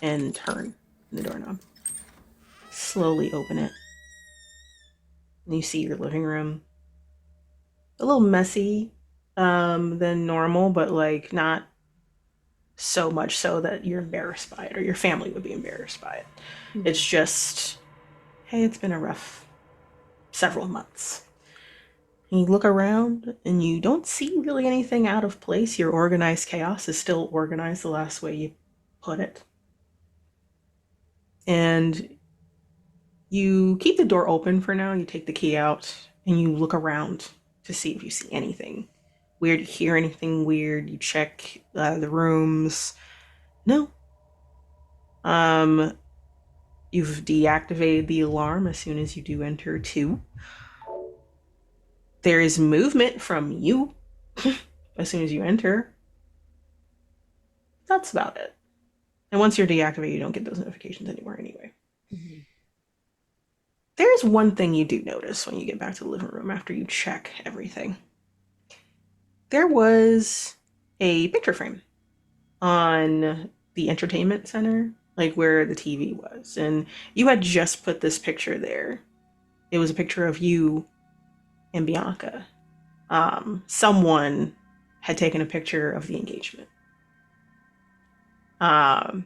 and turn the doorknob. Slowly open it. And you see your living room. A little messy than normal, but like not so much so that you're embarrassed by it, or your family would be embarrassed by it. It's just, hey, it's been a rough several months. And you look around and you don't see really anything out of place. Your organized chaos is still organized the last way you put it. And you keep the door open for now. You take the key out and you look around to see if you see anything weird, you hear anything weird. You check the rooms. No. You've deactivated the alarm as soon as you do enter 2. There is movement from you as soon as you enter. That's about it. And once you're deactivated, you don't get those notifications anymore anyway. There's one thing you do notice when you get back to the living room after you check everything. There was a picture frame on the entertainment center, like where the TV was, and you had just put this picture there. It was a picture of you and Bianca. Someone had taken a picture of the engagement. Um,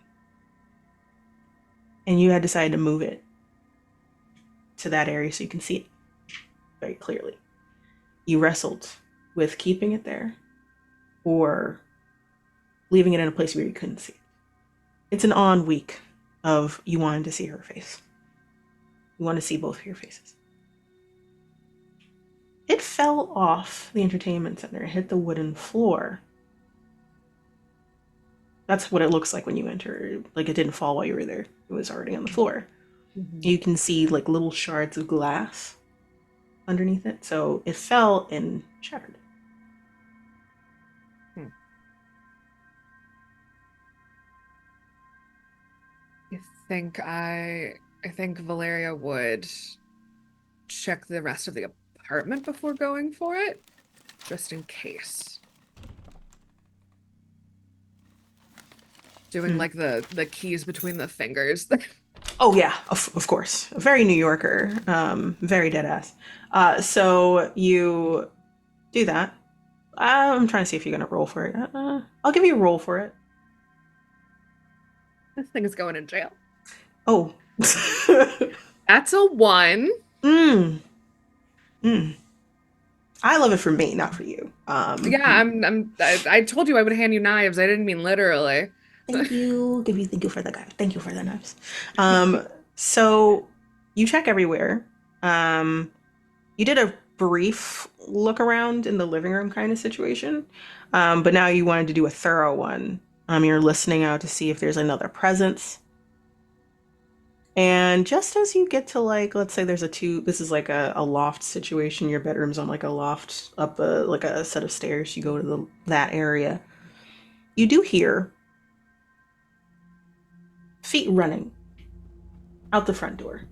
and you had decided to move it to that area so you can see it very clearly. You wrestled with keeping it there or leaving it in a place where you couldn't see it. It's an on week of you wanting to see her face. You want to see both of your faces. It fell off the entertainment center. It hit the wooden floor. That's what it looks like when you enter. Like, it didn't fall while you were there. It was already on the floor. Mm-hmm. You can see like little shards of glass underneath it. So it fell and shattered. I think Valeria would check the rest of the apartment before going for it, just in case. Doing like the keys between the fingers. Oh yeah, of course. Very New Yorker, very dead ass. So you do that. I'm trying to see if you're gonna roll for it. I'll give you a roll for it. This thing is going in jail. Oh. That's a 1. I love it for me, not for you. Yeah, I told you I would hand you knives. I didn't mean literally. Thank you. Thank you for the guy. Thank you for the knives. So you check everywhere. You did a brief look around in the living room kind of situation. But now you wanted to do a thorough one. You're listening out to see if there's another presence. And just as you get to like, let's say there's this is like a loft situation. Your bedroom's on like a loft up like a set of stairs. You go to that area. You do hear feet running out the front door.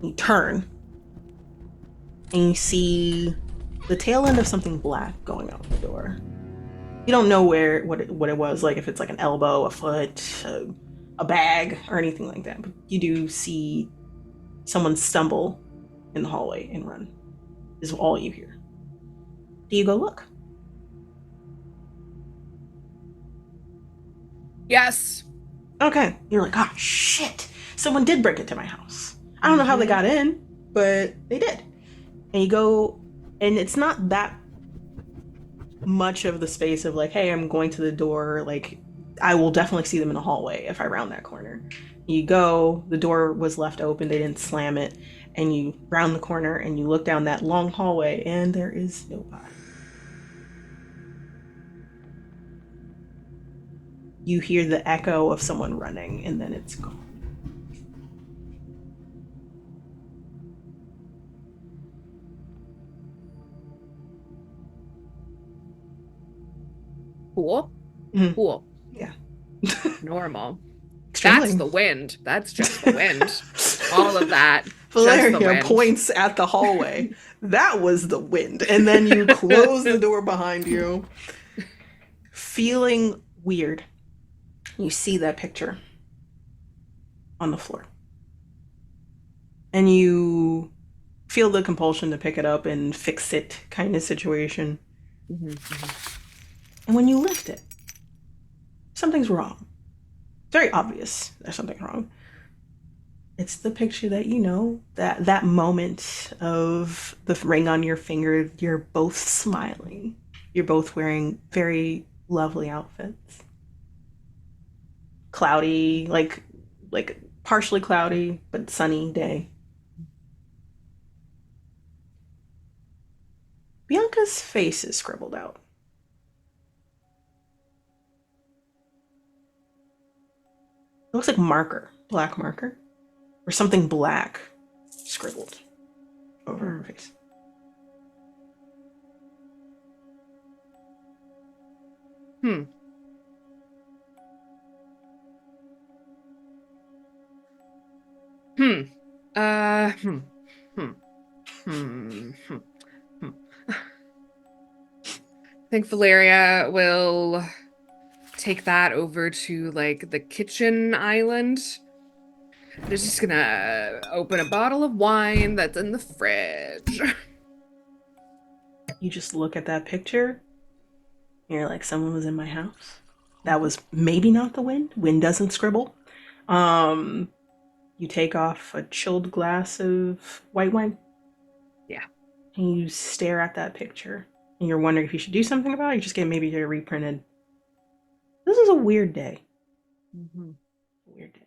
You turn and you see the tail end of something black going out the door. You don't know what it was, like if it's like an elbow, a foot, a bag, or anything like that. But you do see someone stumble in the hallway and run. Is all you hear. Do you go look? Yes. Okay. You're like, oh shit! Someone did break into my house. I don't know how they got in, but they did. And you go, and it's not that much of the space of like, hey, I'm going to the door, like I will definitely see them in the hallway if I round that corner. You go, the door was left open, they didn't slam it, and you round the corner and you look down that long hallway and there is nobody. You hear the echo of someone running and then it's gone. Cool. Mm-hmm. Cool. Yeah. Normal. Extremely. That's the wind. That's just the wind. All of that. Valeria points at the hallway. That was the wind. And then you close the door behind you. Feeling weird. You see that picture on the floor. And you feel the compulsion to pick it up and fix it kind of situation. Mm-hmm. And when you lift it, something's wrong. It's very obvious there's something wrong. It's the picture that you know, that moment of the ring on your finger, you're both smiling. You're both wearing very lovely outfits. Cloudy, like partially cloudy, but sunny day. Bianca's face is scribbled out. It looks like marker, black marker, or something black scribbled over her face. Uh, hmm. Hmm. Hmm. Hmm. Hmm. I think Valeria will take that over to like the kitchen island. They're just gonna open a bottle of wine that's in the fridge. You just look at that picture. And you're like, someone was in my house. That was maybe not the wind. Wind doesn't scribble. You take off a chilled glass of white wine. Yeah. And you stare at that picture. And you're wondering if you should do something about it. You just get maybe get reprinted. This is a weird day. Mm-hmm. Weird day.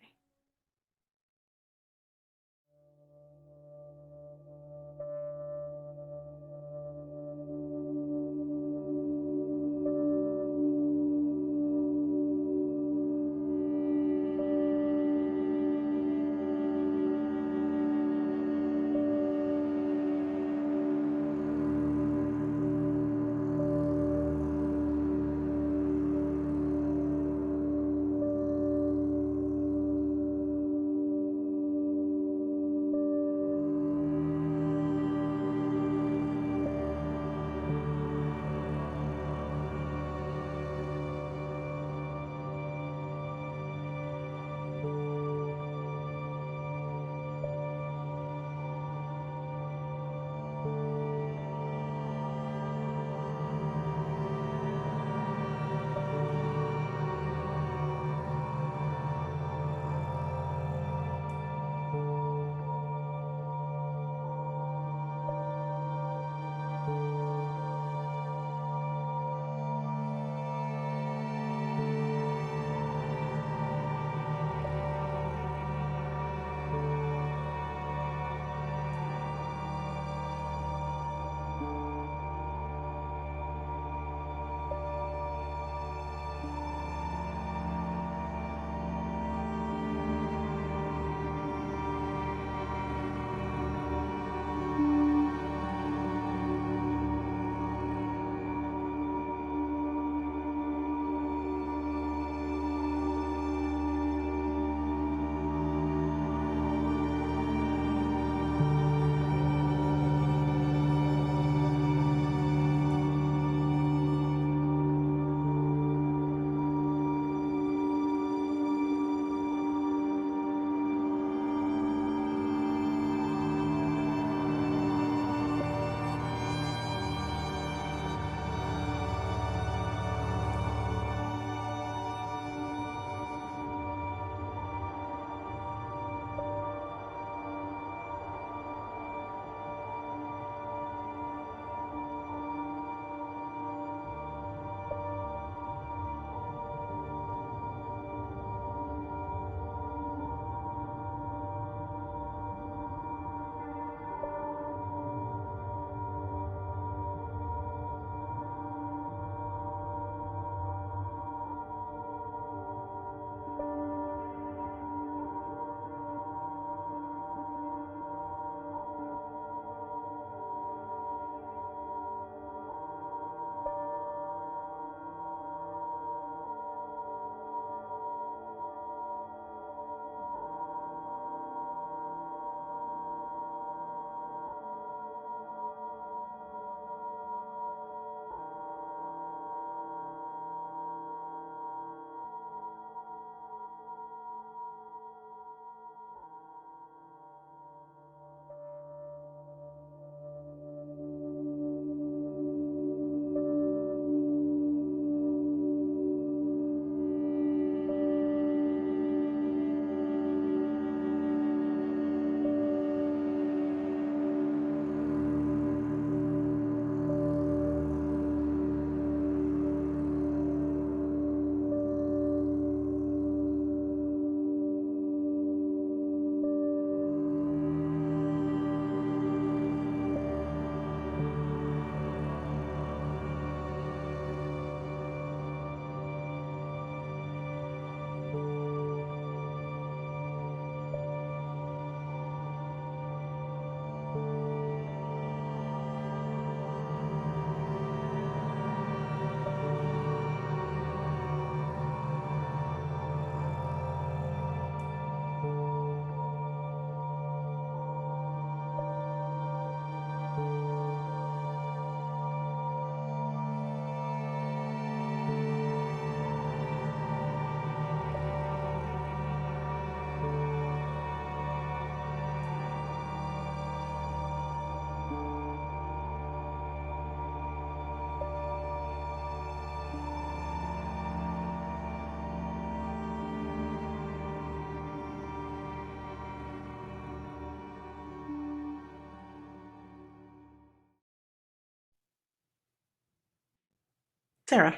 Sera,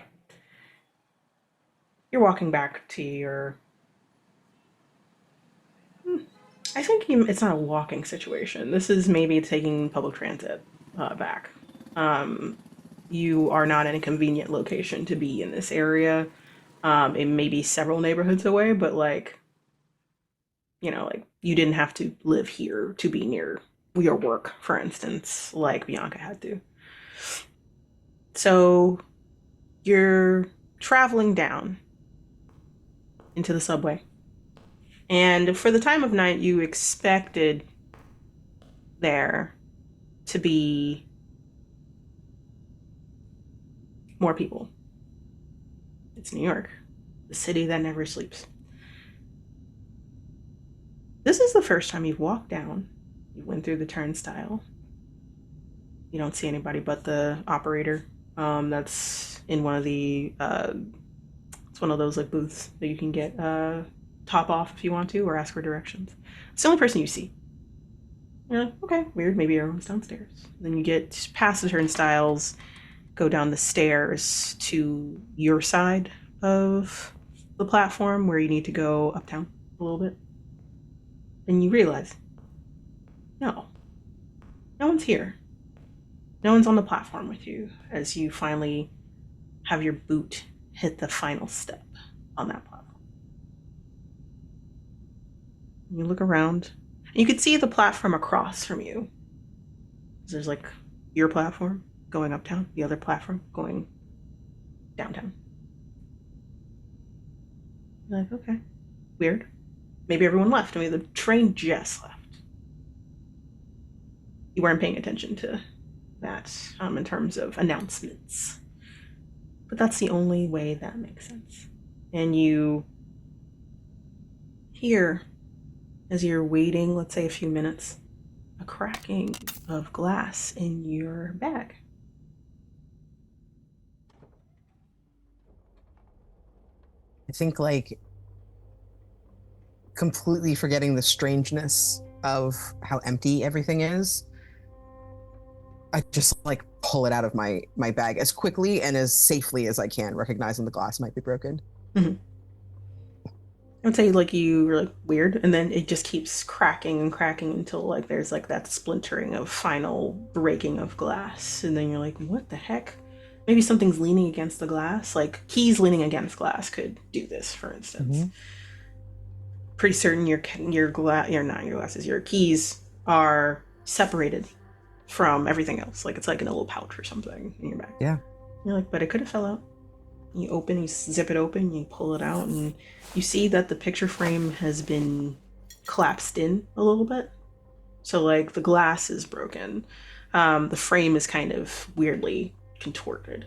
you're walking back to your. I think it's not a walking situation. This is maybe taking public transit back. Um, you are not in a convenient location to be in this area. It may be several neighborhoods away, but like, like you didn't have to live here to be near your work, for instance, like Bianca had to. So you're traveling down into the subway. And for the time of night, you expected there to be more people. It's New York, the city that never sleeps. This is the first time you've walked down. You went through the turnstile. You don't see anybody but the operator. That's in one of the. It's one of those like booths that you can get top off if you want to, or ask for directions. It's the only person you see. You're like, okay, weird. Maybe everyone's downstairs. Then you get past the turnstiles, go down the stairs to your side of the platform where you need to go uptown a little bit. And you realize, no one's here. No one's on the platform with you as you finally have your boot hit the final step on that platform. You look around, and you can see the platform across from you. There's like your platform going uptown, the other platform going downtown. You're like, okay, weird. Maybe everyone left. I mean, the train just left. You weren't paying attention to that in terms of announcements. But that's the only way that makes sense. And you hear, as you're waiting, let's say a few minutes, a cracking of glass in your bag. I think, like, completely forgetting the strangeness of how empty everything is, I just like pull it out of my bag as quickly and as safely as I can, recognizing the glass might be broken. Mm-hmm. I would say like you were like weird, and then it just keeps cracking and cracking until like there's like that splintering of final breaking of glass, and then you're like, what the heck? Maybe something's leaning against the glass, like keys leaning against glass could do this, for instance. Mm-hmm. Pretty certain your glasses, your keys are separated from everything else. Like it's like in a little pouch or something in your bag. Yeah. You're like, but it could have fell out. You zip it open, you pull it out, and you see that the picture frame has been collapsed in a little bit. So like the glass is broken. The frame is kind of weirdly contorted.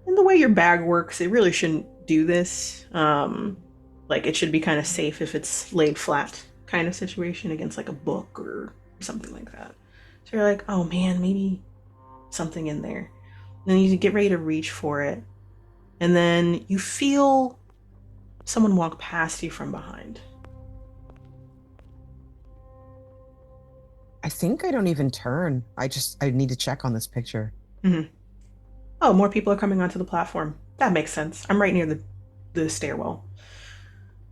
And the way your bag works, it really shouldn't do this. Like it should be kind of safe if it's laid flat kind of situation against like a book or something like that. So you're like, oh man, maybe something in there. And then you get ready to reach for it. And then you feel someone walk past you from behind. I think I don't even turn. I need to check on this picture. Mm-hmm. Oh, more people are coming onto the platform. That makes sense. I'm right near the stairwell.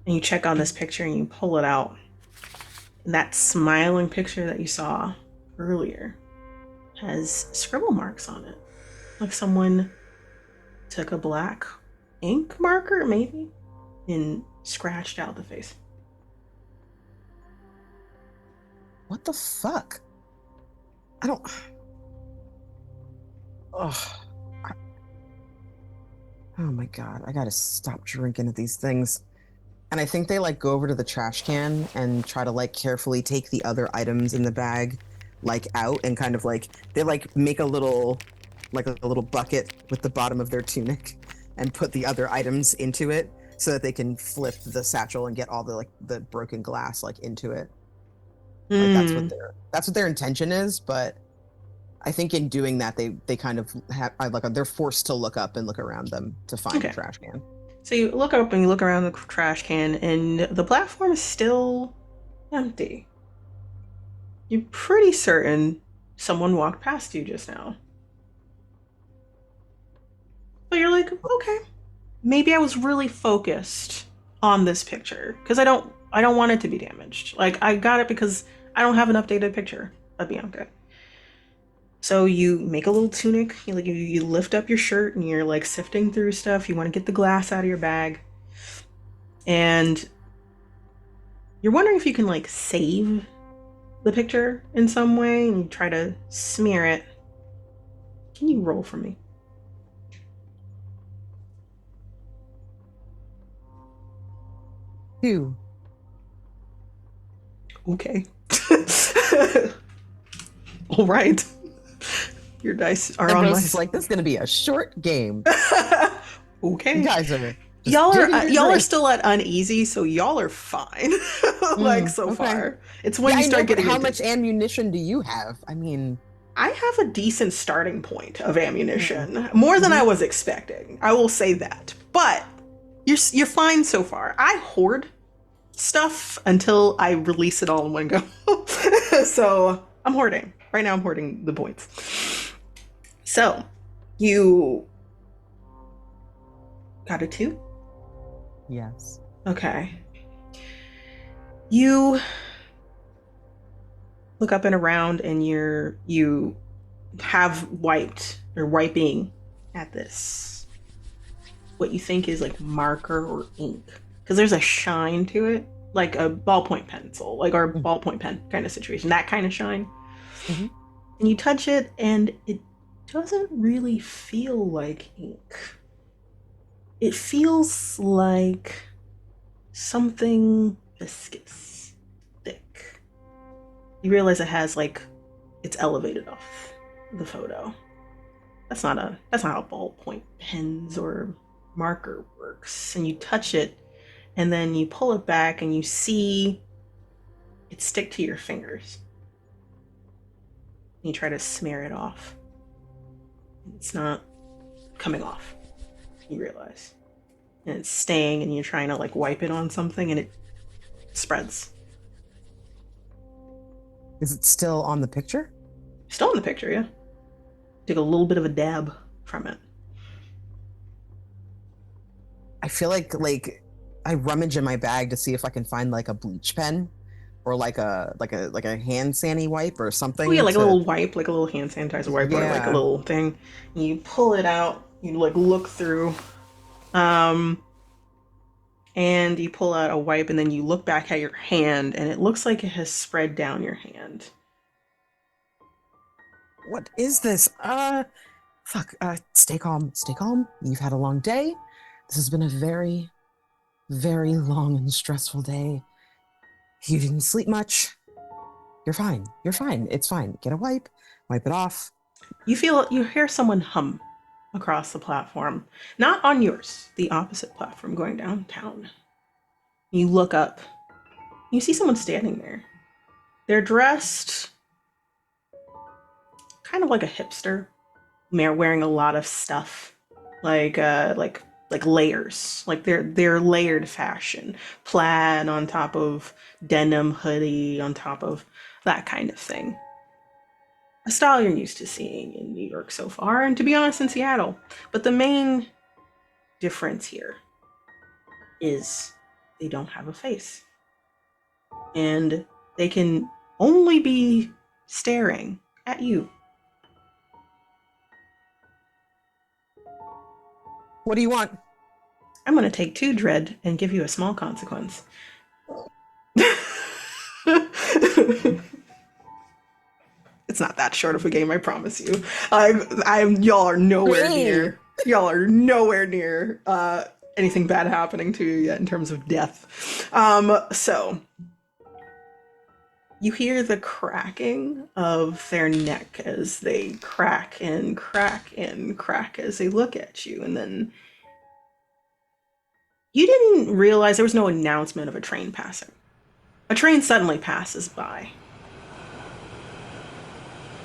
And you check on this picture and you pull it out. And that smiling picture that you saw earlier has scribble marks on it. Like someone took a black ink marker, maybe, and scratched out the face. What the fuck? I don't... Oh my God, I gotta stop drinking at these things. And I think they like go over to the trash can and try to like carefully take the other items in the bag like out, and kind of like they like make a little bucket with the bottom of their tunic and put the other items into it so that they can flip the satchel and get all the broken glass like into it. Like that's what their intention is, but I think in doing that they kind of have they're forced to look up and look around them to find the trash can. So you look up and you look around the trash can, and the platform is still empty. You're pretty certain someone walked past you just now. But you're like, like, okay, maybe I was really focused on this picture because I don't want it to be damaged. Like I got it because I don't have an updated picture of Bianca. So you make a little tunic, you lift up your shirt and you're like sifting through stuff. You want to get the glass out of your bag. And you're wondering if you can like save the picture in some way and you try to smear it. Can you roll for me? Two. Okay. All right. Your dice are on my Ambrose is like, this is gonna be a short game. Okay. You guys are y'all are still at uneasy, so y'all are fine. Like so okay. far. It's when you I start know, getting how into much ammunition do you have? I mean, I have a decent starting point of ammunition, more than I was expecting. I will say that. But you're fine so far. I hoard stuff until I release it all in one go. So I'm hoarding. Right now I'm hoarding the points. So you got a 2? yes. Okay. You look up and around and you have wiped or wiping at this what you think is like marker or ink because there's a shine to it, like a ballpoint pencil, like our ballpoint pen kind of situation, that kind of shine. And you touch it and it doesn't really feel like ink. It feels like something viscous, thick. You realize it has like it's elevated off the photo. That's not how ballpoint pens or marker works. And you touch it and then you pull it back and you see it stick to your fingers. And you try to smear it off. It's not coming off, you realize. And it's staying and you're trying to like wipe it on something and it spreads. Is it still on the picture? Still in the picture, yeah. Take a little bit of a dab from it. I feel like I rummage in my bag to see if I can find like a bleach pen or like a hand sanitizer wipe or something. Oh yeah, like a little wipe, like a little hand sanitizer wipe or like a little thing. And you pull it out, you like look through, and you pull out a wipe and then you look back at your hand and it looks like it has spread down your hand. What is this? Stay calm. Stay calm. You've had a long day. This has been a very, very long and stressful day. You didn't sleep much. You're fine. You're fine. It's fine. Get a wipe it off. You hear someone hum across the platform. Not on yours, the opposite platform going downtown. You look up. You see someone standing there. They're dressed kind of like a hipster. They're wearing a lot of stuff. Like layers. Like they're layered fashion. Plaid on top of denim hoodie on top of that kind of thing. A style you're used to seeing in New York so far, and to be honest, in Seattle. But the main difference here is they don't have a face. And they can only be staring at you. What do you want? I'm going to take 2 dread and give you a small consequence. It's not that short of a game, I promise you. Y'all are nowhere near. Y'all are nowhere near anything bad happening to you yet in terms of death. So you hear the cracking of their neck as they crack and crack and crack as they look at you, and then you didn't realize there was no announcement of a train passing. A train suddenly passes by.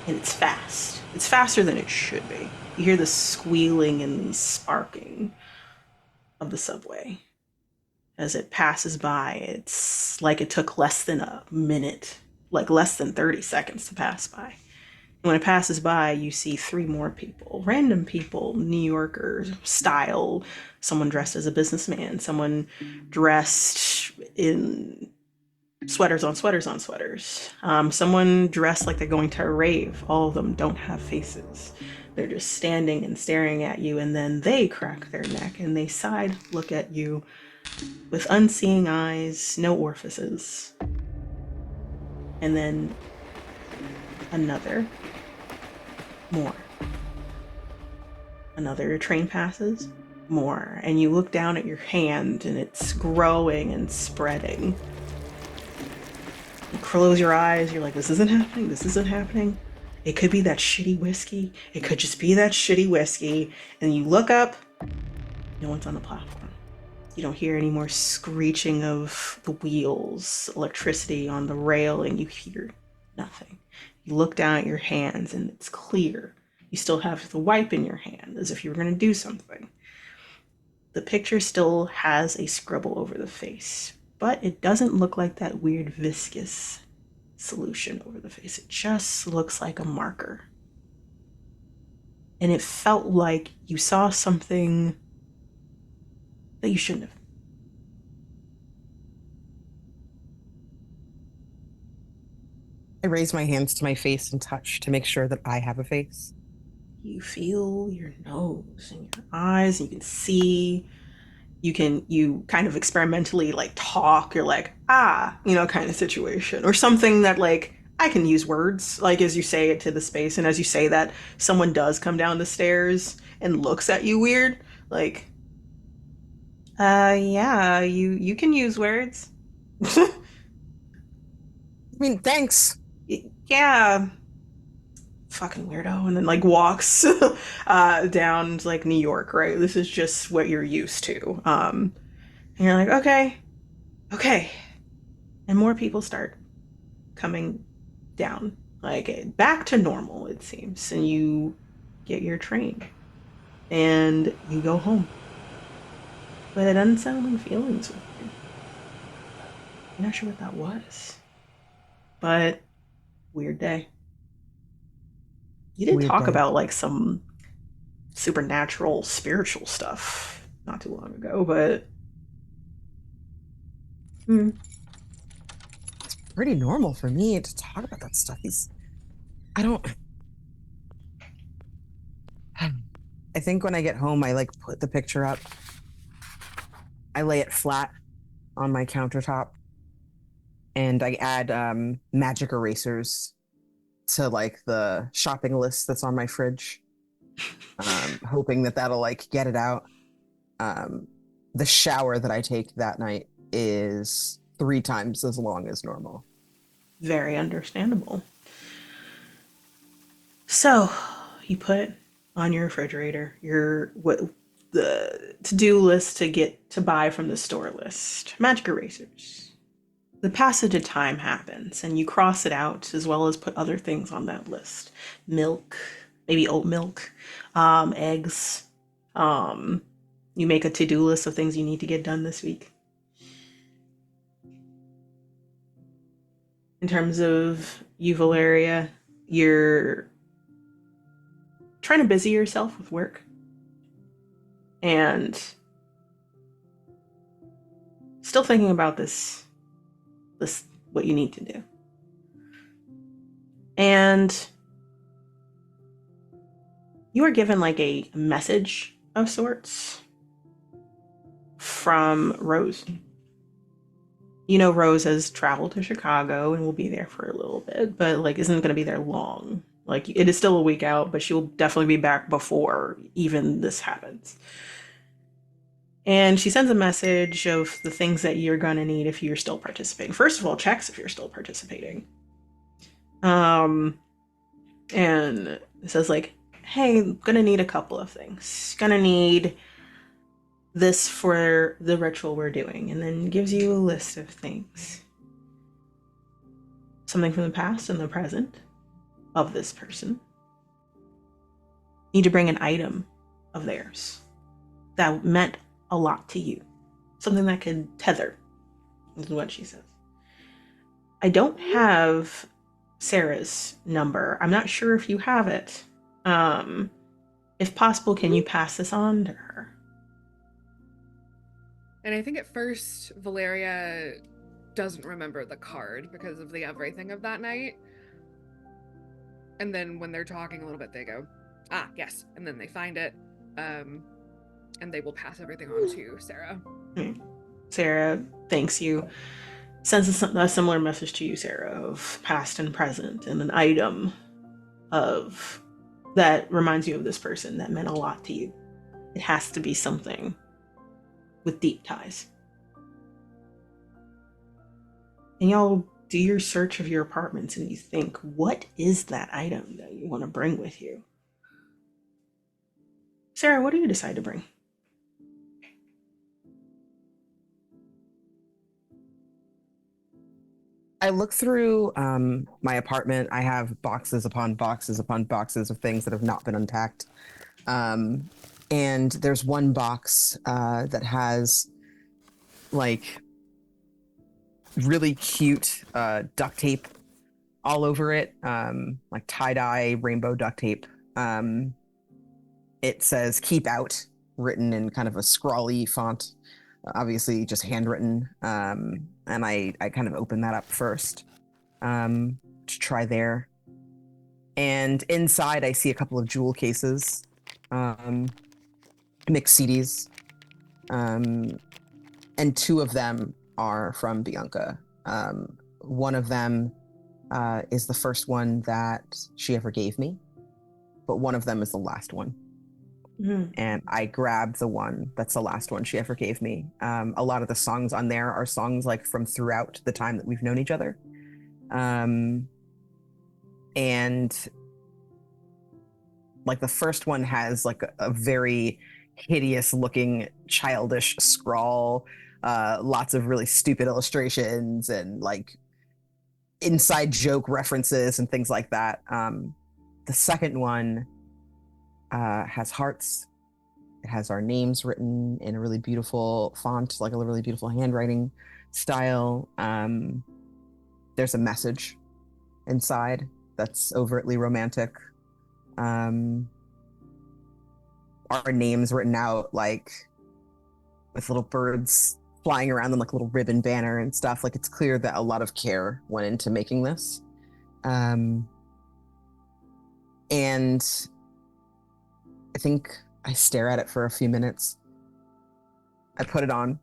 And it's fast. It's faster than it should be. You hear the squealing and the sparking of the subway. As it passes by, it's like it took less than a minute, like less than 30 seconds to pass by. When it passes by, you see 3 more people, random people, New Yorker style, someone dressed as a businessman, someone dressed in sweaters on sweaters on sweaters, someone dressed like they're going to a rave. All of them don't have faces. They're just standing and staring at you, and then they crack their neck and they side look at you with unseeing eyes, no orifices. And then another. More. Another train passes. More. And you look down at your hand and it's growing and spreading. You close your eyes, you're like, this isn't happening, this isn't happening. It could be that shitty whiskey. It could just be that shitty whiskey. And you look up, no one's on the platform. You don't hear any more screeching of the wheels, electricity on the railing. You hear nothing. You look down at your hands and it's clear. You still have the wipe in your hand as if you were going to do something. The picture still has a scribble over the face, but it doesn't look like that weird viscous solution over the face. It just looks like a marker. And it felt like you saw something that you shouldn't have. I raise my hands to my face and touch to make sure that I have a face. You feel your nose and your eyes, and you can see. You kind of experimentally like talk. You're like, kind of situation. Or something that like, I can use words, like as you say it to the space, and as you say that, someone does come down the stairs and looks at you weird. Like, yeah, you can use words. I mean, thanks. Yeah. Fucking weirdo. And then like walks down to like New York, right? This is just what you're used to. And you're like, okay. And more people start coming down, like back to normal, it seems. And you get your train and you go home. But it unsettling feelings with you. I'm not sure what that was. But weird day. You did talk about like some supernatural, spiritual stuff not too long ago, but it's pretty normal for me to talk about that stuff. I think when I get home, I like put the picture up. I lay it flat on my countertop, and I add magic erasers to like the shopping list that's on my fridge, hoping that that'll like get it out. The shower that I take that night is 3 times as long as normal. Very understandable. So you put on your refrigerator the to-do list to buy from the store list, magic erasers. The passage of time happens and you cross it out, as well as put other things on that list. Milk, maybe oat milk, eggs. You make a to-do list of things you need to get done this week. In terms of you, Valeria, you're trying to busy yourself with work. And still thinking about this what you need to do. And you are given like a message of sorts from Rose. You know, Rose has traveled to Chicago and will be there for a little bit, but like isn't going to be there long. Like it is still a week out, but she will definitely be back before even this happens. And she sends a message of the things that you're going to need if you're still participating. First of all, checks if you're still participating. And it says like, hey, I'm going to need a couple of things. Going to need this for the ritual we're doing. And then gives you a list of things. Something from the past and the present of this person. Need to bring an item of theirs that meant a lot to you. Something that could tether, is what she says. I don't have Sarah's number. I'm not sure if you have it. If possible, can you pass this on to her? And I think at first Valeria doesn't remember the card because of the everything of that night. And then when they're talking a little bit, they go, ah, yes. And then they find it. And they will pass everything on to Sarah. Sarah thanks you. Sends a similar message to you, Sarah, of past and present, and an item of that reminds you of this person that meant a lot to you. It has to be something with deep ties. And y'all do your search of your apartments and you think, what is that item that you want to bring with you? Sarah, what do you decide to bring? I look through my apartment. I have boxes upon boxes upon boxes of things that have not been unpacked. And there's one box that has like really cute duct tape all over it, like tie-dye rainbow duct tape. It says "Keep Out" written in kind of a scrawly font, obviously just handwritten. And I kind of open that up first to try there. And inside, I see a couple of jewel cases, mixed CDs, and two of them are from Bianca. One of them is the first one that she ever gave me, but one of them is the last one. Mm-hmm. And I grabbed the one that's the last one she ever gave me. A lot of the songs on there are songs like from throughout the time that we've known each other. And like the first one has like a very hideous looking childish scrawl, lots of really stupid illustrations and like inside joke references and things like that. The second one has hearts. It has our names written in a really beautiful font, like a really beautiful handwriting style. There's a message inside that's overtly romantic. Our names written out like with little birds flying around them like a little ribbon banner and stuff. Like it's clear that a lot of care went into making this. And I think I stare at it for a few minutes. I put it on,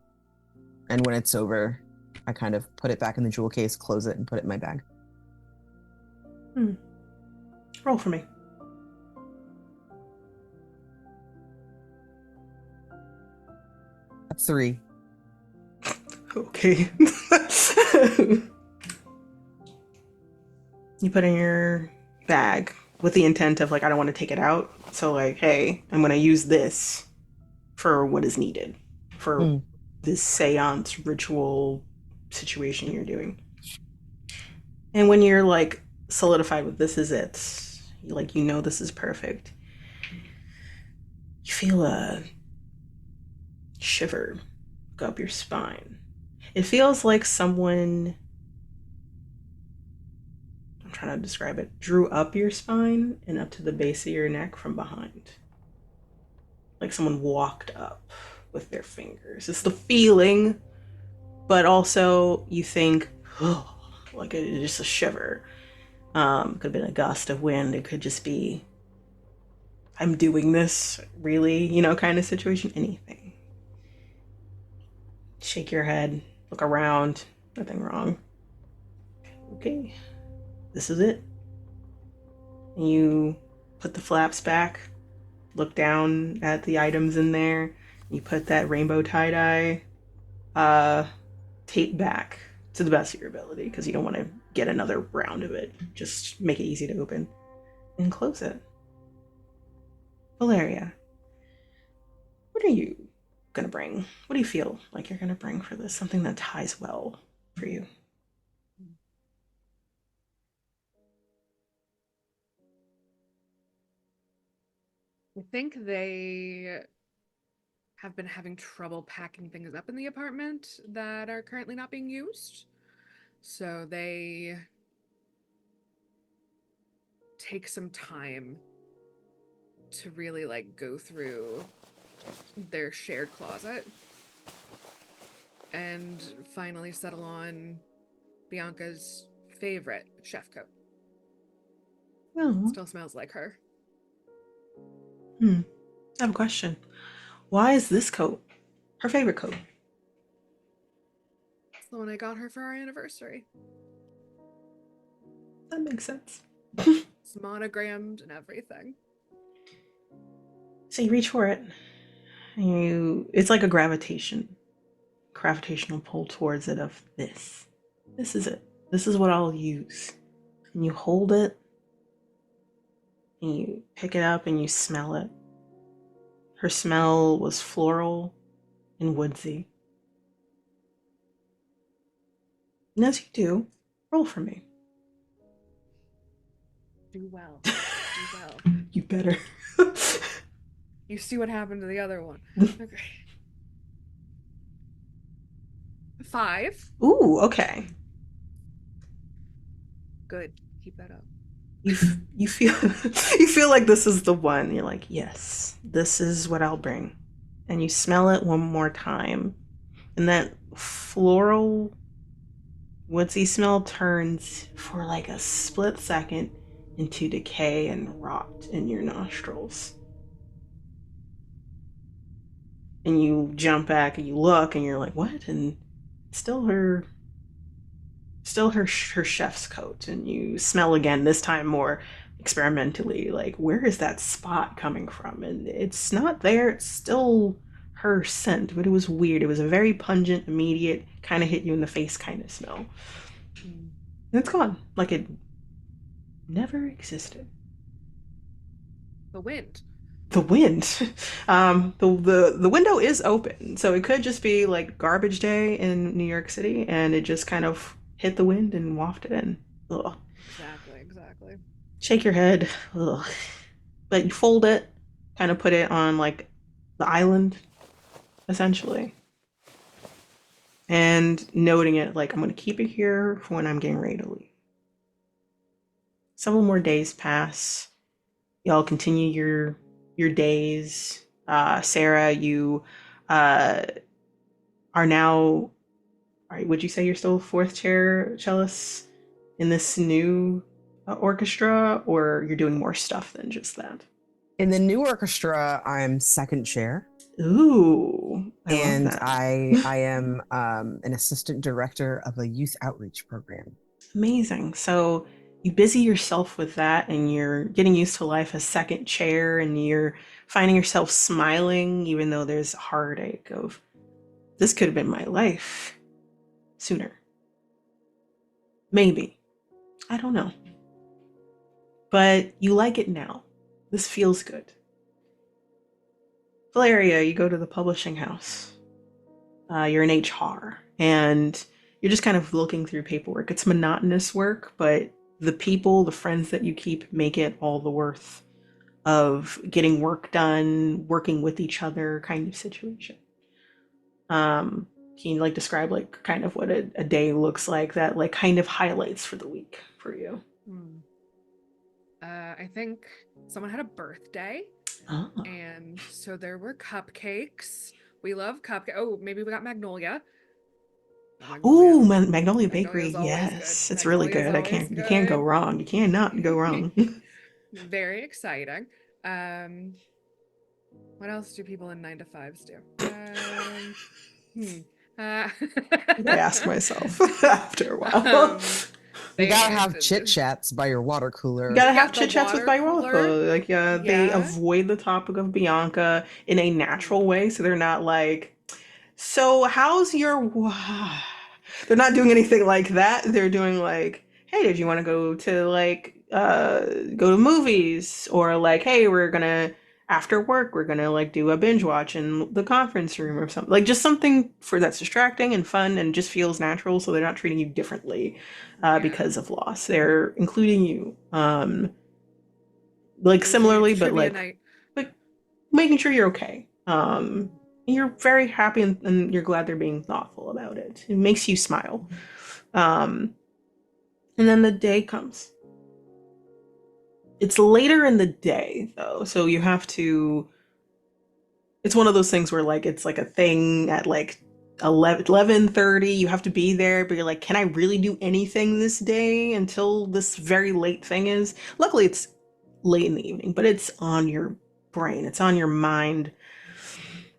and when it's over, I kind of put it back in the jewel case, close it, and put it in my bag. Roll for me. A 3. Okay. You put it in your bag with the intent of like, I don't want to take it out. So like, hey, I'm going to use this for what is needed for this seance ritual situation you're doing. And when you're like solidified with this is it, like, you know, this is perfect, you feel a shiver go up your spine. It feels like someone, I'm trying to describe it, drew up your spine and up to the base of your neck from behind. Like someone walked up with their fingers. It's the feeling, but also you think, oh, like it's just a shiver. Could have been a gust of wind. It could just be, I'm doing this, really, you know, kind of situation. Anything. Shake your head, look around, nothing wrong. Okay, this is it. And you put the flaps back, look down at the items in there. You put that rainbow tie-dye tape back to the best of your ability because you don't want to get another round of it. Just make it easy to open and close it. Valeria, what are you gonna bring? What do you feel like you're gonna bring for this? Something that ties well for you. I think they have been having trouble packing things up in the apartment that are currently not being used. So they take some time to really like go through their shared closet and finally settle on Bianca's favorite chef coat. Oh. Still smells like her. I have a question. Why is this coat her favorite coat? It's the one I got her for our anniversary. That makes sense. It's monogrammed and everything. So you reach for it. And it's like a gravitational pull towards it of this. This is it. This is what I'll use. And you hold it, and you pick it up and you smell it. Her smell was floral and woodsy. And as you do, roll for me. Do well. Do well. You better. You see what happened to the other one. Okay. 5. Ooh, okay. Good. Keep that up. You feel like this is the one. You're like, yes, this is what I'll bring. And you smell it one more time, and that floral woodsy smell turns for like a split second into decay and rot in your nostrils. And you jump back and you look and you're like, what? And still her chef's coat. And you smell again, this time more experimentally, like, where is that spot coming from? And it's not there. It's still her scent, but it was weird. It was a very pungent, immediate, kind of hit you in the face kind of smell. And it's gone, like it never existed. The wind. The wind. The window is open, so it could just be like garbage day in New York City, and it just kind of hit the wind and wafted in. Ugh. Exactly. Shake your head. Ugh. But you fold it, kind of put it on like the island, essentially. And noting it like, I'm going to keep it here for when I'm getting ready to leave. Several more days pass. Y'all continue your days. Sera, you are now, all right, would you say you're still fourth chair cellist in this new orchestra, or you're doing more stuff than just that? In the new orchestra, I'm second chair. Ooh, I and love that. I am an assistant director of a youth outreach program. Amazing. So you busy yourself with that, and you're getting used to life as second chair, and you're finding yourself smiling even though there's a heartache of, this could have been my life sooner. Maybe. I don't know. But you like it now. This feels good. Valeria, you go to the publishing house. You're in HR, and you're just kind of looking through paperwork. It's monotonous work, but the people, the friends that you keep make it all the worth of getting work done, working with each other kind of situation. Can you like describe like kind of what a day looks like, that like kind of highlights for the week for you? I think someone had a birthday. Oh. And so there were cupcakes. We love cupcakes. Oh, maybe we got Magnolia. Ooh, Magnolia Bakery. Magnolia's always Yes, good. it's really Magnolia's good. always You can't go good. wrong. You cannot go wrong. Very exciting. What else do people in 9-to-5s do? I ask myself after a while. You gotta have chit chats by your water cooler. You gotta have chit chats with by your water cooler. Like, they Yeah. avoid the topic of Bianca in a natural way, so they're not like, so how's your? They're not doing anything like that. They're doing like, hey, did you want to go to like go to movies, or like, hey, we're gonna after work we're gonna like do a binge watch in the conference room or something, like just something for that's distracting and fun and just feels natural, so they're not treating you differently because of loss. They're including you like similarly, but like making sure you're okay. You're very happy, and you're glad they're being thoughtful about it. It makes you smile. And then the day comes. It's later in the day though, so you have to. It's one of those things where like it's like a thing at like 11:30. You have to be there, but you're like, can I really do anything this day until this very late thing is? Luckily, it's late in the evening, but it's on your brain. It's on your mind,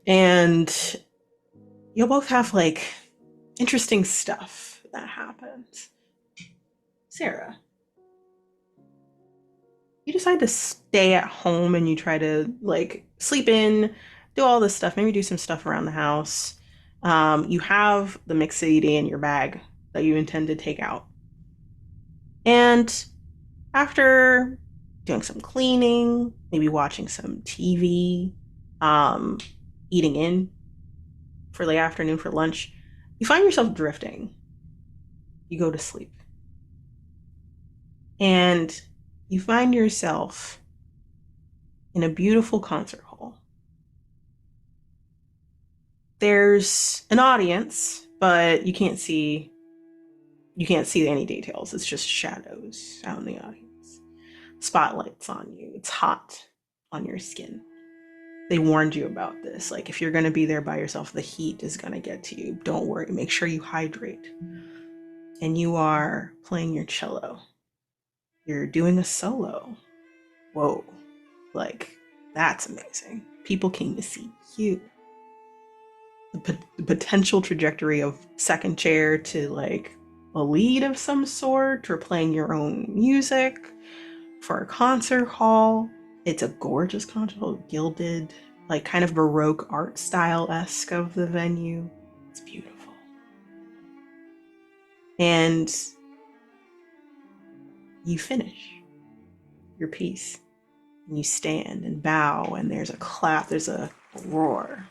and you'll both have like interesting stuff that happens. Sera, you decide to stay at home and you try to like sleep in, do all this stuff, maybe do some stuff around the house. You have the mixed CD in your bag that you intend to take out. And after doing some cleaning, maybe watching some TV, eating in for the afternoon for lunch, you find yourself drifting. You go to sleep. And you find yourself in a beautiful concert hall. There's an audience, but you can't see any details. It's just shadows out in the audience. Spotlights on you. It's hot on your skin. They warned you about this. Like, if you're going to be there by yourself, the heat is going to get to you. Don't worry. Make sure you hydrate. And you are playing your cello. You're doing a solo. Whoa. Like, that's amazing. People came to see you. The potential trajectory of second chair to like a lead of some sort, or playing your own music for a concert hall. It's a gorgeous concert hall, gilded, like kind of Baroque art style-esque of the venue. It's beautiful. And you finish your piece and you stand and bow, and there's a clap, there's a roar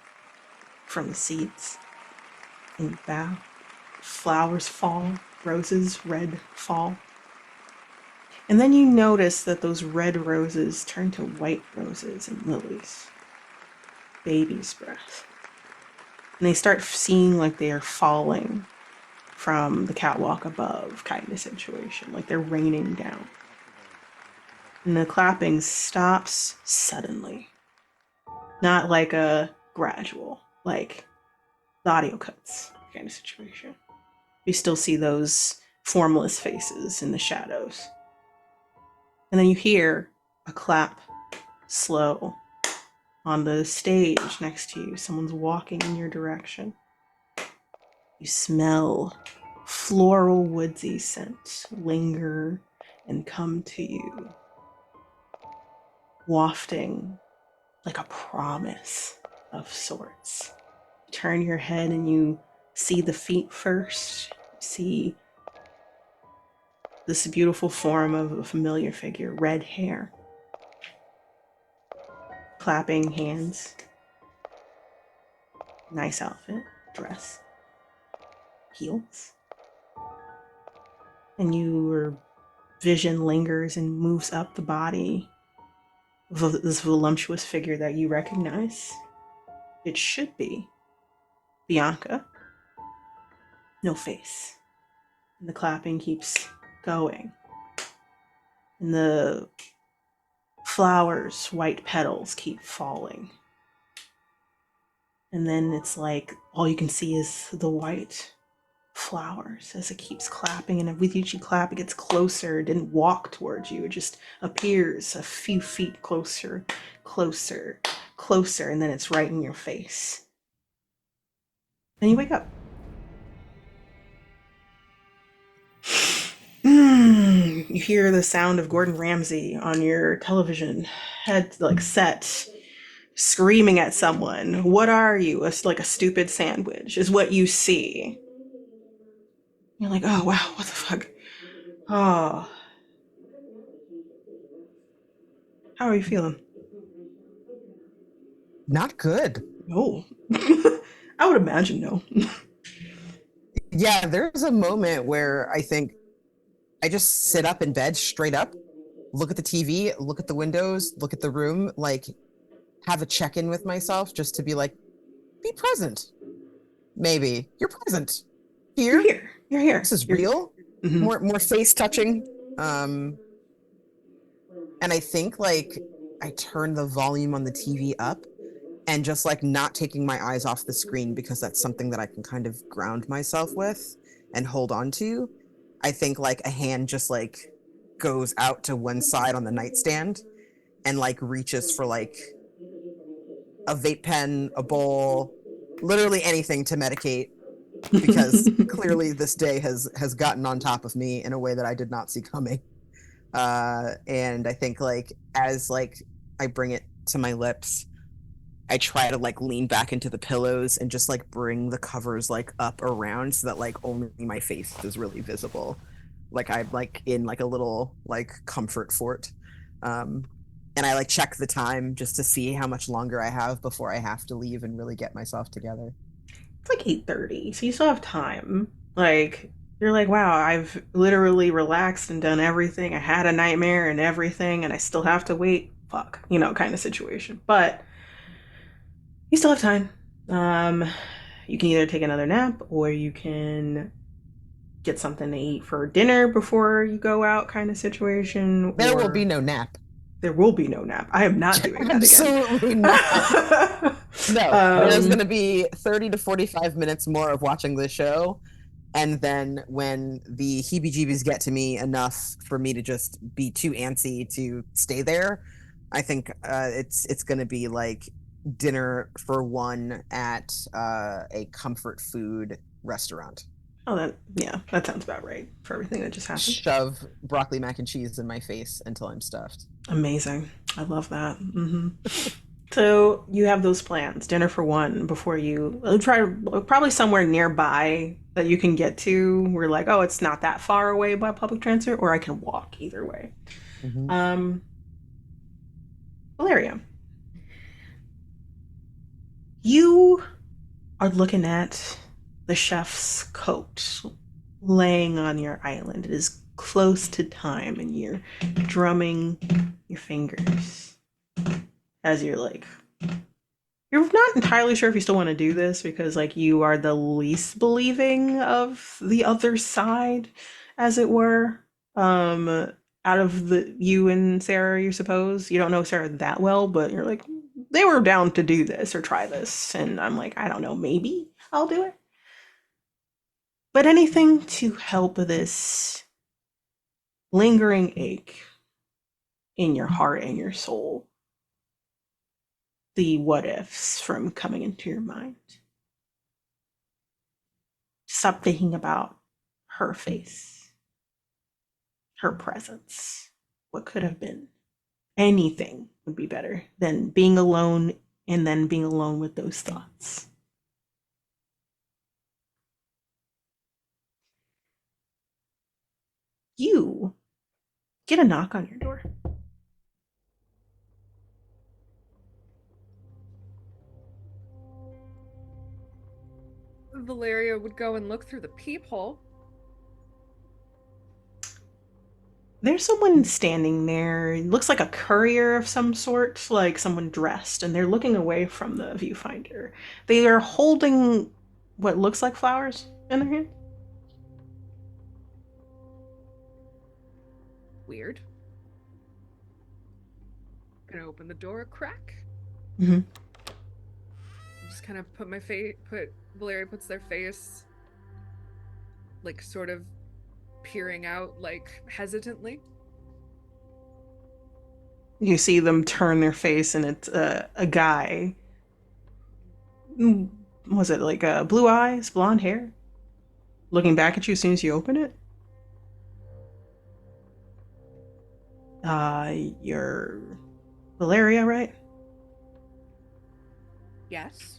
from the seats, and you bow. Flowers fall, roses red fall. And then you notice that those red roses turn to white roses and lilies, baby's breath. And they start seeing like they are falling from the catwalk above kind of situation, like they're raining down. And the clapping stops suddenly. Not like a gradual, like the audio cuts kind of situation. You still see those formless faces in the shadows. And then you hear a clap, slow, on the stage next to you. Someone's walking in your direction. You smell floral woodsy scent linger and come to you, wafting like a promise of sorts. You turn your head and you see the feet first. You see this beautiful form of a familiar figure, red hair, clapping hands, nice outfit, dress, heels. And your vision lingers and moves up the body of this voluptuous figure that you recognize. It should be Bianca. No face. And the clapping keeps going. And the flowers, white petals, keep falling. And then it's like all you can see is the white flowers as it keeps clapping. And with each clap, it gets closer. It didn't walk towards you. It just appears a few feet closer, closer, closer. And then it's right in your face. Then you wake up. You hear the sound of Gordon Ramsay on your television, head like set, screaming at someone. What are you? It's like a stupid sandwich is what you see. You're like, oh wow, what the fuck? Oh, how are you feeling? Not good. No. I would imagine no. Yeah, there's a moment where I think I just sit up in bed straight up, look at the TV, look at the windows, look at the room, like have a check-in with myself just to be like, be present. Maybe you're present You're here. here. This is You're real. Mhm. More face touching. And I think like I turn the volume on the TV up and just like not taking my eyes off the screen because that's something that I can kind of ground myself with and hold on to. I think like a hand just like goes out to one side on the nightstand and like reaches for like a vape pen, a bowl, literally anything to medicate because clearly this day has gotten on top of me in a way that I did not see coming. And I think like as like I bring it to my lips, I try to like lean back into the pillows and just like bring the covers like up around so that like only my face is really visible. Like I'm like in like a little like comfort fort. And I like check the time just to see how much longer I have before I have to leave and really get myself together. It's like 8:30, so you still have time. Like you're like, wow, I've literally relaxed and done everything. I had a nightmare and everything, and I still have to wait. Fuck, kind of situation. But you still have time. Um, you can either take another nap or you can get something to eat for dinner before you go out, kind of situation. There will be Or no nap. there will be no nap. I am not doing that again. Absolutely not. No, there's going to um, be 30 to 45 minutes more of watching this show. And then when the heebie-jeebies get to me enough for me to just be too antsy to stay there, I think it's going to be like dinner for one at a comfort food restaurant. oh, that sounds about right for everything that just happened. Shove broccoli mac and cheese in my face until I'm stuffed. Amazing. I love that. So you have those plans, dinner for one, before you try probably somewhere nearby that you can get to. We're like, oh, it's not that far away by public transit, or I can walk either way. Mm-hmm. Valeria, you are looking at the chef's coat laying on your island. It is close to time, and you're drumming your fingers as you're like, you're not entirely sure if you still want to do this because like you are the least believing of the other side, as it were. Out of the you and Sarah, you suppose. You don't know Sarah that well, but you're like, they were down to do this or try this. And I'm like, I don't know, maybe I'll do it. But anything to help this lingering ache in your heart and your soul, the what ifs from coming into your mind. Stop thinking about her face, her presence, what could have been. Anything would be better than being alone and then being alone with those thoughts. You get a knock on your door. Valeria would go and look through the peephole. There's someone standing there. It looks like a courier of some sort, like someone dressed, and they're looking away from the viewfinder. They are holding what looks like flowers in their hand. Weird. Gonna open the door a crack. Mm-hmm. Just kind of Valeria puts their face, like sort of peering out, like hesitantly. You see them turn their face, and it's a guy. Was it like blue eyes, blonde hair? Looking back at you as soon as you open it? You're Valeria, right? Yes.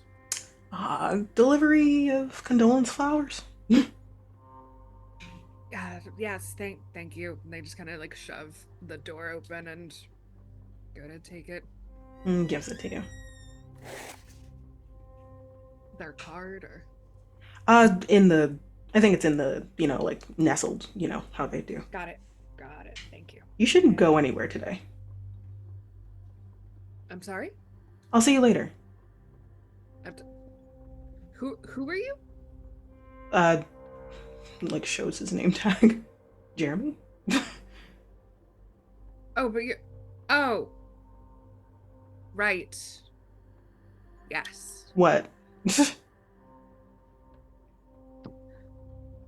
Delivery of condolence flowers? Yes, thank you. And they just kind of like shove the door open and go to take it. Gives it to you. Their card or? I think it's in the, like nestled, how they do. Got it. Thank you. You shouldn't go anywhere today. I'm sorry? I'll see you later. Who are you? Like shows his name tag. Jeremy? Oh, but Oh, right. Yes. What?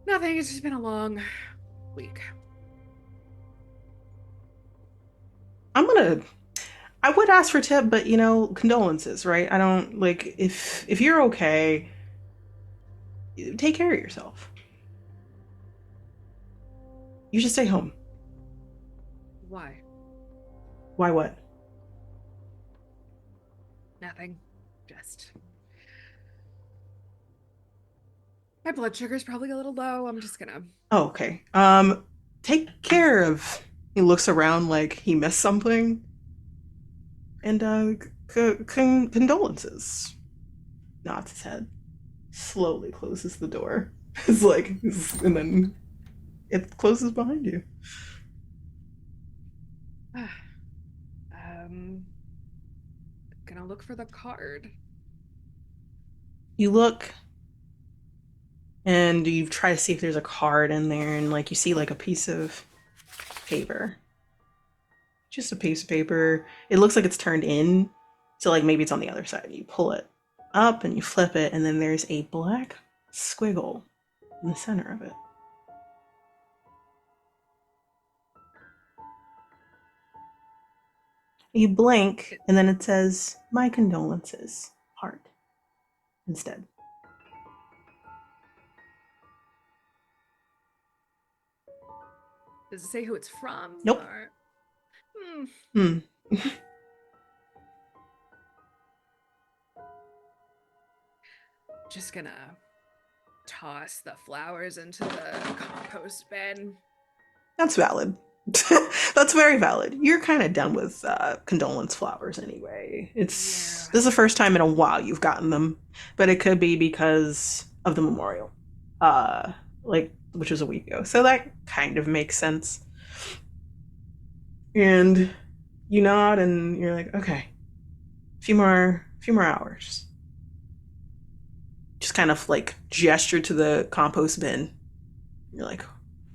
Nothing. It's just been a long week. I would ask for tip, but you know, condolences, right? I don't like if you're okay, take care of yourself. You should stay home. Why? Why what? Nothing. Just my blood sugar's probably a little low. I'm just gonna. Oh, okay. Take care of. He looks around like he missed something, and condolences. Nods his head. Slowly closes the door. It's like, and then it closes behind you. Gonna look for the card. You look, and you try to see if there's a card in there, and like you see like a piece of paper. Just a piece of paper. It looks like it's turned in, so like maybe it's on the other side. You pull it up and you flip it, and then there's a black squiggle in the center of it. You blink, and then it says, "My condolences, heart," instead. Does it say who it's from? Nope. Or... Just gonna toss the flowers into the compost bin. That's valid. That's very valid. You're kind of done with condolence flowers anyway. This is the first time in a while you've gotten them, but it could be because of the memorial, which was a week ago. So that kind of makes sense. And you nod, and you're like, okay, a few more hours. Just kind of like gesture to the compost bin. You're like,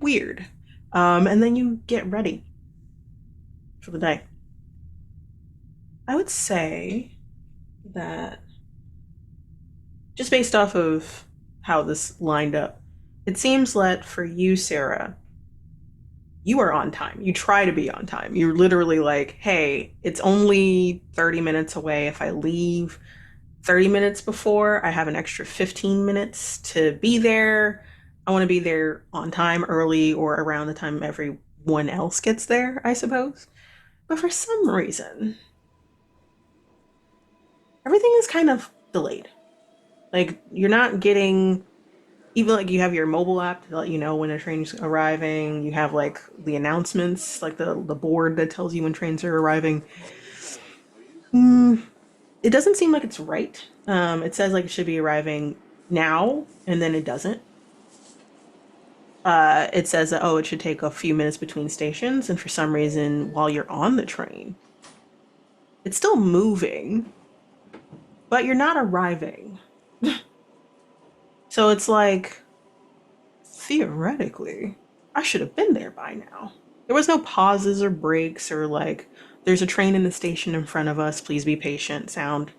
weird. And then you get ready for the day. I would say that just based off of how this lined up, it seems that for you, Sera, you are on time. You try to be on time. You're literally like, hey, it's only 30 minutes away. If I leave 30 minutes before, I have an extra 15 minutes to be there. I want to be there on time, early, or around the time everyone else gets there, I suppose. But for some reason, everything is kind of delayed. Like, you're not getting, even like you have your mobile app to let you know when a train's arriving. You have like the announcements, like the board that tells you when trains are arriving. It doesn't seem like it's right. It says like it should be arriving now, and then it doesn't. It says that, oh, it should take a few minutes between stations, and for some reason, while you're on the train, it's still moving, but you're not arriving. So it's like, theoretically, I should have been there by now. There was no pauses or breaks or like, there's a train in the station in front of us, please be patient sound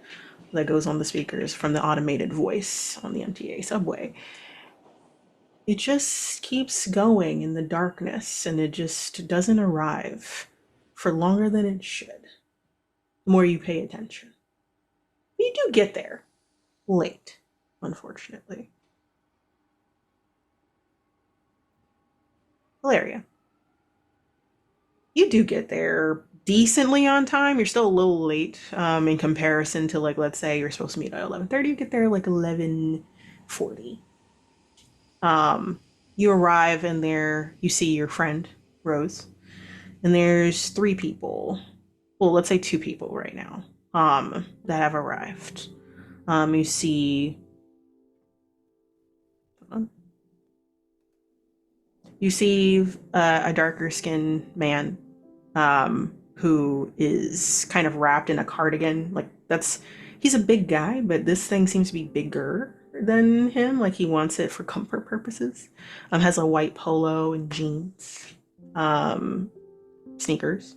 that goes on the speakers from the automated voice on the MTA subway. It just keeps going in the darkness, and it just doesn't arrive for longer than it should, the more you pay attention. But you do get there late, unfortunately. Valeria, you do get there decently on time. You're still a little late in comparison to, like, let's say you're supposed to meet at 11:30. You get there like 11:40. You arrive, and there you see your friend Rose, and there's 3 people. Well, let's say 2 people right now that have arrived. You see a darker skinned man who is kind of wrapped in a cardigan. Like, he's a big guy, but this thing seems to be bigger than him. Like, he wants it for comfort purposes. Has a white polo and jeans, sneakers.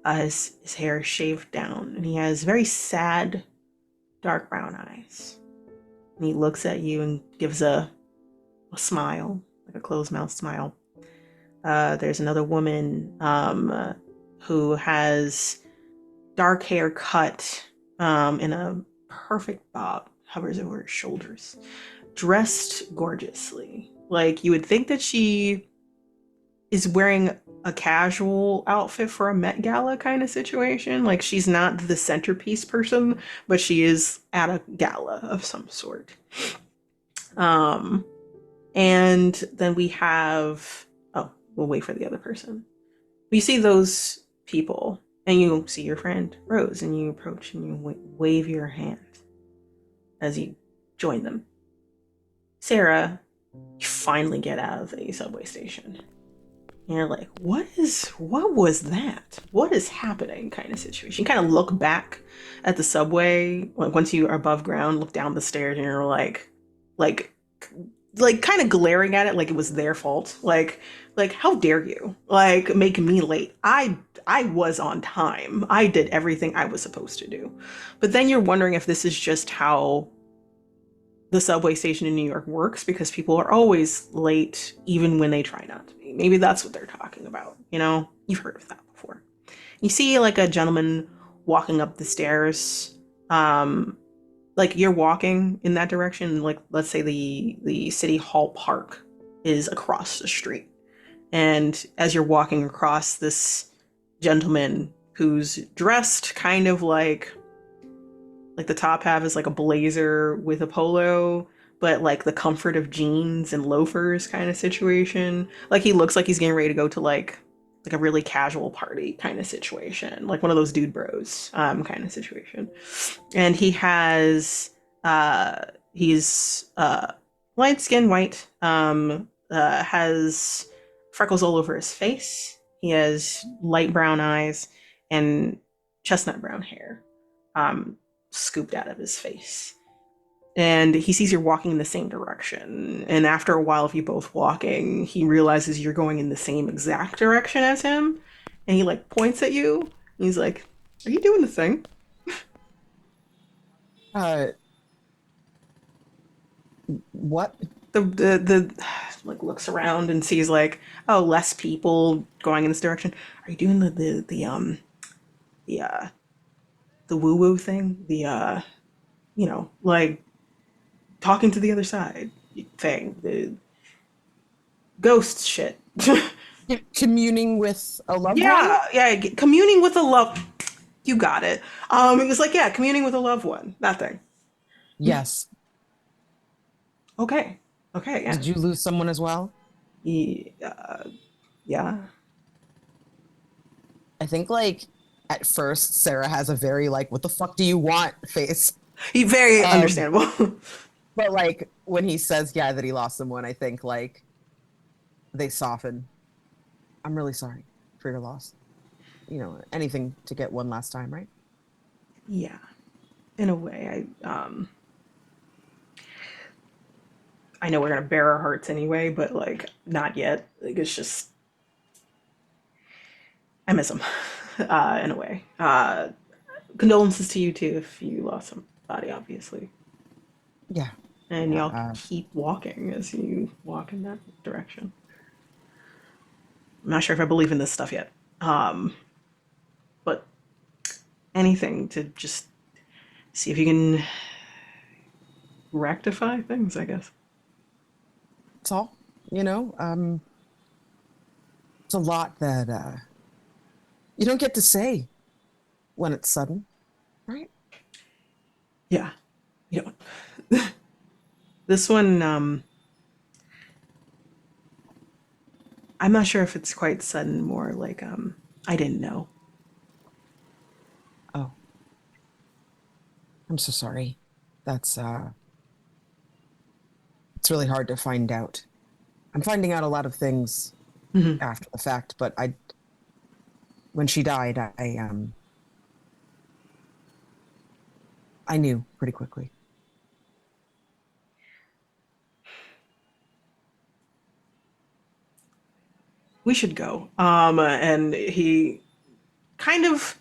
his hair is shaved down, and he has very sad, dark brown eyes. And he looks at you and gives a smile, like a closed mouth smile. There's another woman who has dark hair cut in a perfect bob, hovers over her shoulders, dressed gorgeously. Like you would think that she is wearing a casual outfit for a Met Gala kind of situation. Like she's not the centerpiece person, but she is at a gala of some sort. Um, and then we have, oh, we'll wait for the other person. You see those people, and you see your friend Rose, and you approach and you wave your hand as you join them. Sera, you finally get out of the subway station. And you're like, what was that? What is happening kind of situation? You kind of look back at the subway, like once you are above ground, look down the stairs, and you're like kind of glaring at it like it was their fault. Like how dare you? Like make me late. I was on time. I did everything I was supposed to do. But then you're wondering if this is just how the subway station in New York works, because people are always late even when they try not to be. Maybe that's what they're talking about, you know? You've heard of that before. You see like a gentleman walking up the stairs. Like you're walking in that direction, like let's say the City Hall Park is across the street. And as you're walking across, this gentleman who's dressed kind of like the top half is like a blazer with a polo, but like the comfort of jeans and loafers kind of situation. Like he looks like he's getting ready to go to like a really casual party kind of situation, like one of those dude bros kind of situation. And he's light skin, white, has freckles all over his face. He has light brown eyes and chestnut brown hair scooped out of his face. And he sees you're walking in the same direction. And after a while of you both walking, he realizes you're going in the same exact direction as him. And he like points at you. And he's like, "Are you doing the thing?" Uh, what? The like looks around and sees like, oh, less people going in this direction. Are you doing the the woo woo thing? Like talking to the other side thing, the ghost shit. Communing with a loved one? Yeah, communing with a love. You got it. It was like, yeah, communing with a loved one. That thing. Yes. Okay. Okay. Yeah. Did you lose someone as well? Yeah. Yeah. I think like at first Sera has a very like, what the fuck do you want face? Very Um, understandable. but like when he says, yeah, that he lost someone, I think like they soften. I'm really sorry for your loss. You know, anything to get one last time, right? Yeah. In a way, I know we're gonna bare our hearts anyway, but like not yet. Like it's just I miss him. In a way. Condolences to you too if you lost somebody, obviously. Yeah. And Yeah. y'all keep walking as you walk in that direction. I'm not sure if I believe in this stuff yet. But anything to just see if you can rectify things, I guess. It's all, you know, it's a lot that you don't get to say when it's sudden, right? Yeah. You know, this one, I'm not sure if it's quite sudden, more like, I didn't know. Oh, I'm so sorry. That's it's really hard to find out. I'm finding out a lot of things Mhm. after the fact, but when she died, I knew pretty quickly. We should go. And he kind of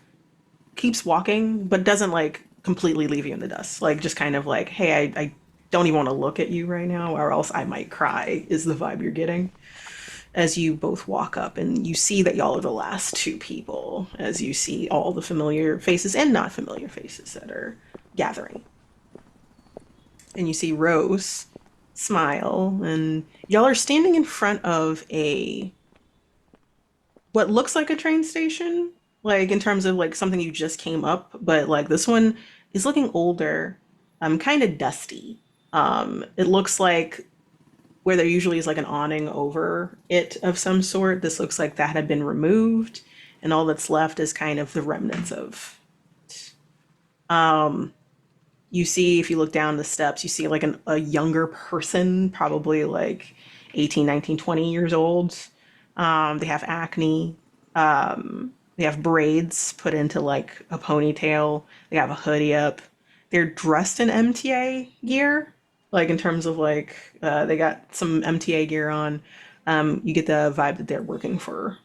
keeps walking, but doesn't like completely leave you in the dust. Like just kind of like, hey, I don't even want to look at you right now, or else I might cry, is the vibe you're getting. As you both walk up and you see that y'all are the last two people, as you see all the familiar faces and not familiar faces that are gathering. And you see Rose smile, and y'all are standing in front of what looks like a train station, like in terms of like something you just came up, but like this one is looking older, kind of dusty. It looks like where there usually is like an awning over it of some sort, this looks like that had been removed, and all that's left is kind of the remnants of it. You see, if you look down the steps, you see like a younger person, probably like 18, 19, 20 years old. They have acne. They have braids put into like a ponytail. They have a hoodie up. They're dressed in MTA gear, like in terms of like they got some MTA gear on. You get the vibe that they're working for,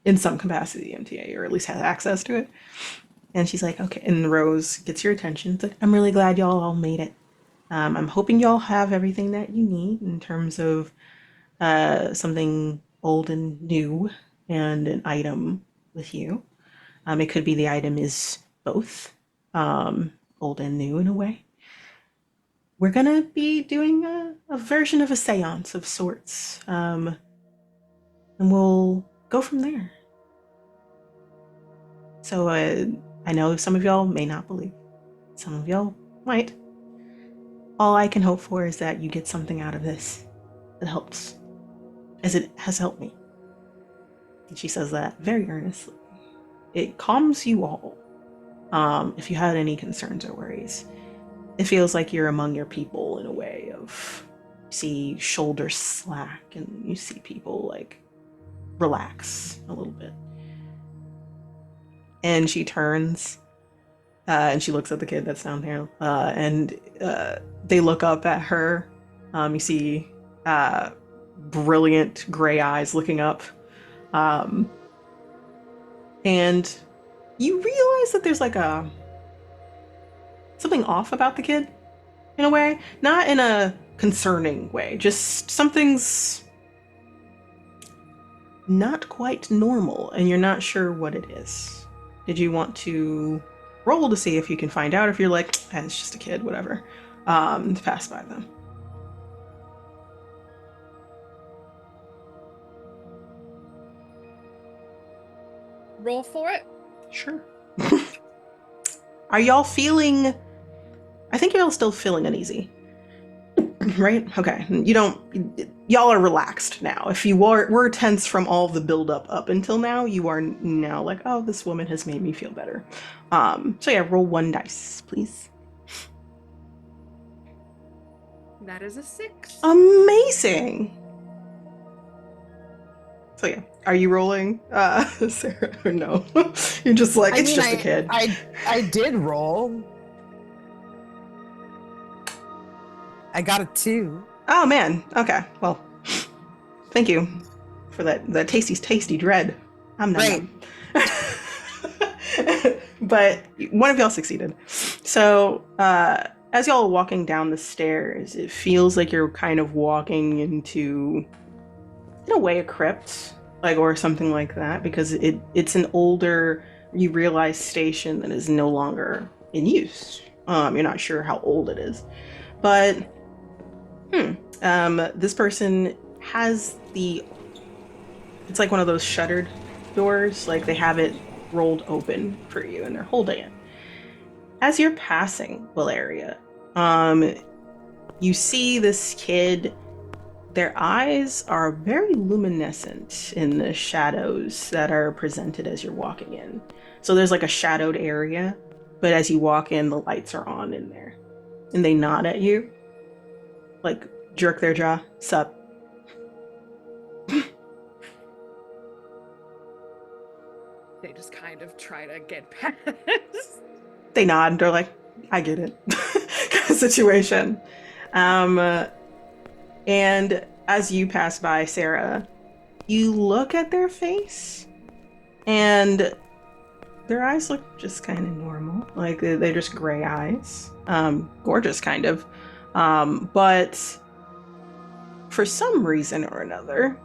in some capacity, MTA, or at least has access to it. And she's like, okay. And Rose gets your attention. It's like, I'm really glad y'all all made it. I'm hoping y'all have everything that you need in terms of something old and new and an item with you. It could be the item is both old and new in a way. We're going to be doing a version of a seance of sorts. And we'll go from there. So I know some of y'all may not believe. Some of y'all might. All I can hope for is that you get something out of this that helps, as it has helped me. And she says that very earnestly. It calms you all. If you had any concerns or worries, it feels like you're among your people in a way of, you see shoulders slack and you see people like relax a little bit. And she turns and she looks at the kid that's down there, and they look up at her. You see brilliant gray eyes looking up. And you realize that there's like something off about the kid in a way. Not in a concerning way, just something's not quite normal and you're not sure what it is. Did you want to roll to see if you can find out, if you're like, it's just a kid, whatever, to pass by them? Roll for it. Sure. Are y'all feeling, I think y'all still feeling uneasy, right? Okay. Y'all are relaxed now. If you were tense from all the buildup up until now, you are now like, oh, this woman has made me feel better. So yeah, roll 1 dice, please. That is a 6. Amazing. So yeah, are you rolling, Sarah, or no? You're just like, it's just a kid. I did roll. I got a 2. Oh man. Okay. Well, thank you for that tasty dread. I'm not. Right. But one of y'all succeeded. So as y'all are walking down the stairs, it feels like you're kind of walking into, in a way, a crypt, like, or something like that, because it's an older, you realize, station that is no longer in use. You're not sure how old it is, but this person has it's like one of those shuttered doors, like they have it rolled open for you and they're holding it. As you're passing Valeria, you see this kid. Their eyes are very luminescent in the shadows that are presented as you're walking in. So there's like a shadowed area, but as you walk in, the lights are on in there. And they nod at you, like jerk their jaw, sup. They just kind of try to get past. They nod, they're like, I get it, kind of situation. And as you pass by Sarah, you look at their face and their eyes look just kind of normal. Like they're just gray eyes. Gorgeous, kind of. But for some reason or another,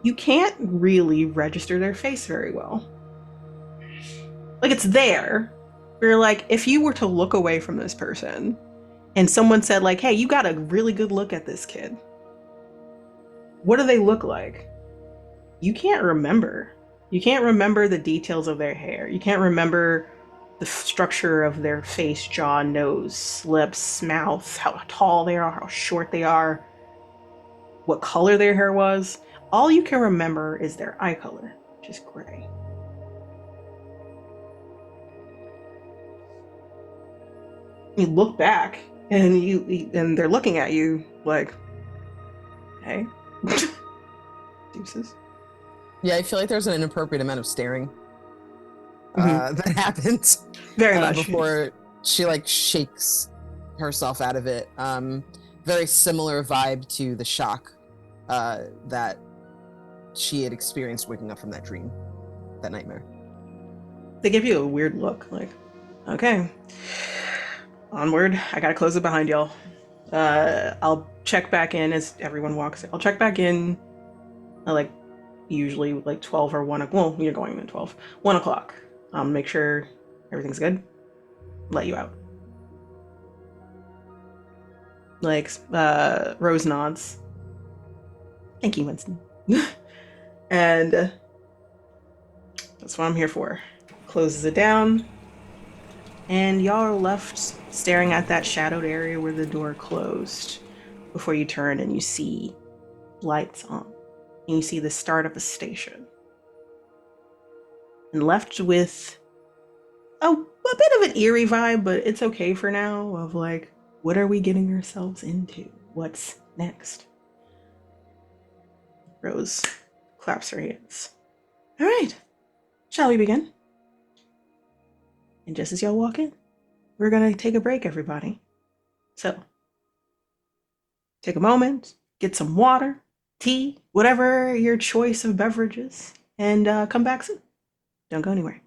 you can't really register their face very well. Like it's there. You're like, if you were to look away from this person and someone said like, hey, you got a really good look at this kid. What do they look like? You can't remember. You can't remember the details of their hair. You can't remember the structure of their face, jaw, nose, lips, mouth, how tall they are, how short they are, what color their hair was. All you can remember is their eye color, which is gray. You look back and they're looking at you like, hey, deuces. Yeah, I feel like there's an inappropriate amount of staring that happens Very much before she like shakes herself out of it. Very similar vibe to the shock that she had experienced waking up from that dream, that nightmare. They give you a weird look, like, okay, onward. I gotta close it behind y'all. I'll check back in as everyone walks in. I'll check back in like usually like 12 or 1 o'clock. Well, you're going in at 12. 1 o'clock. Make sure everything's good. Let you out. Like, Rose nods. Thank you, Winston. And that's what I'm here for. Closes it down. And y'all are left staring at that shadowed area where the door closed before you turn and you see lights on. And you see the start of a station. And left with a bit of an eerie vibe, but it's okay for now, of like, what are we getting ourselves into? What's next? Rose claps her hands. All right, shall we begin? And just as y'all walk in, we're gonna take a break, everybody. So, take a moment, get some water, tea, whatever your choice of beverages, and come back soon. Don't go anywhere.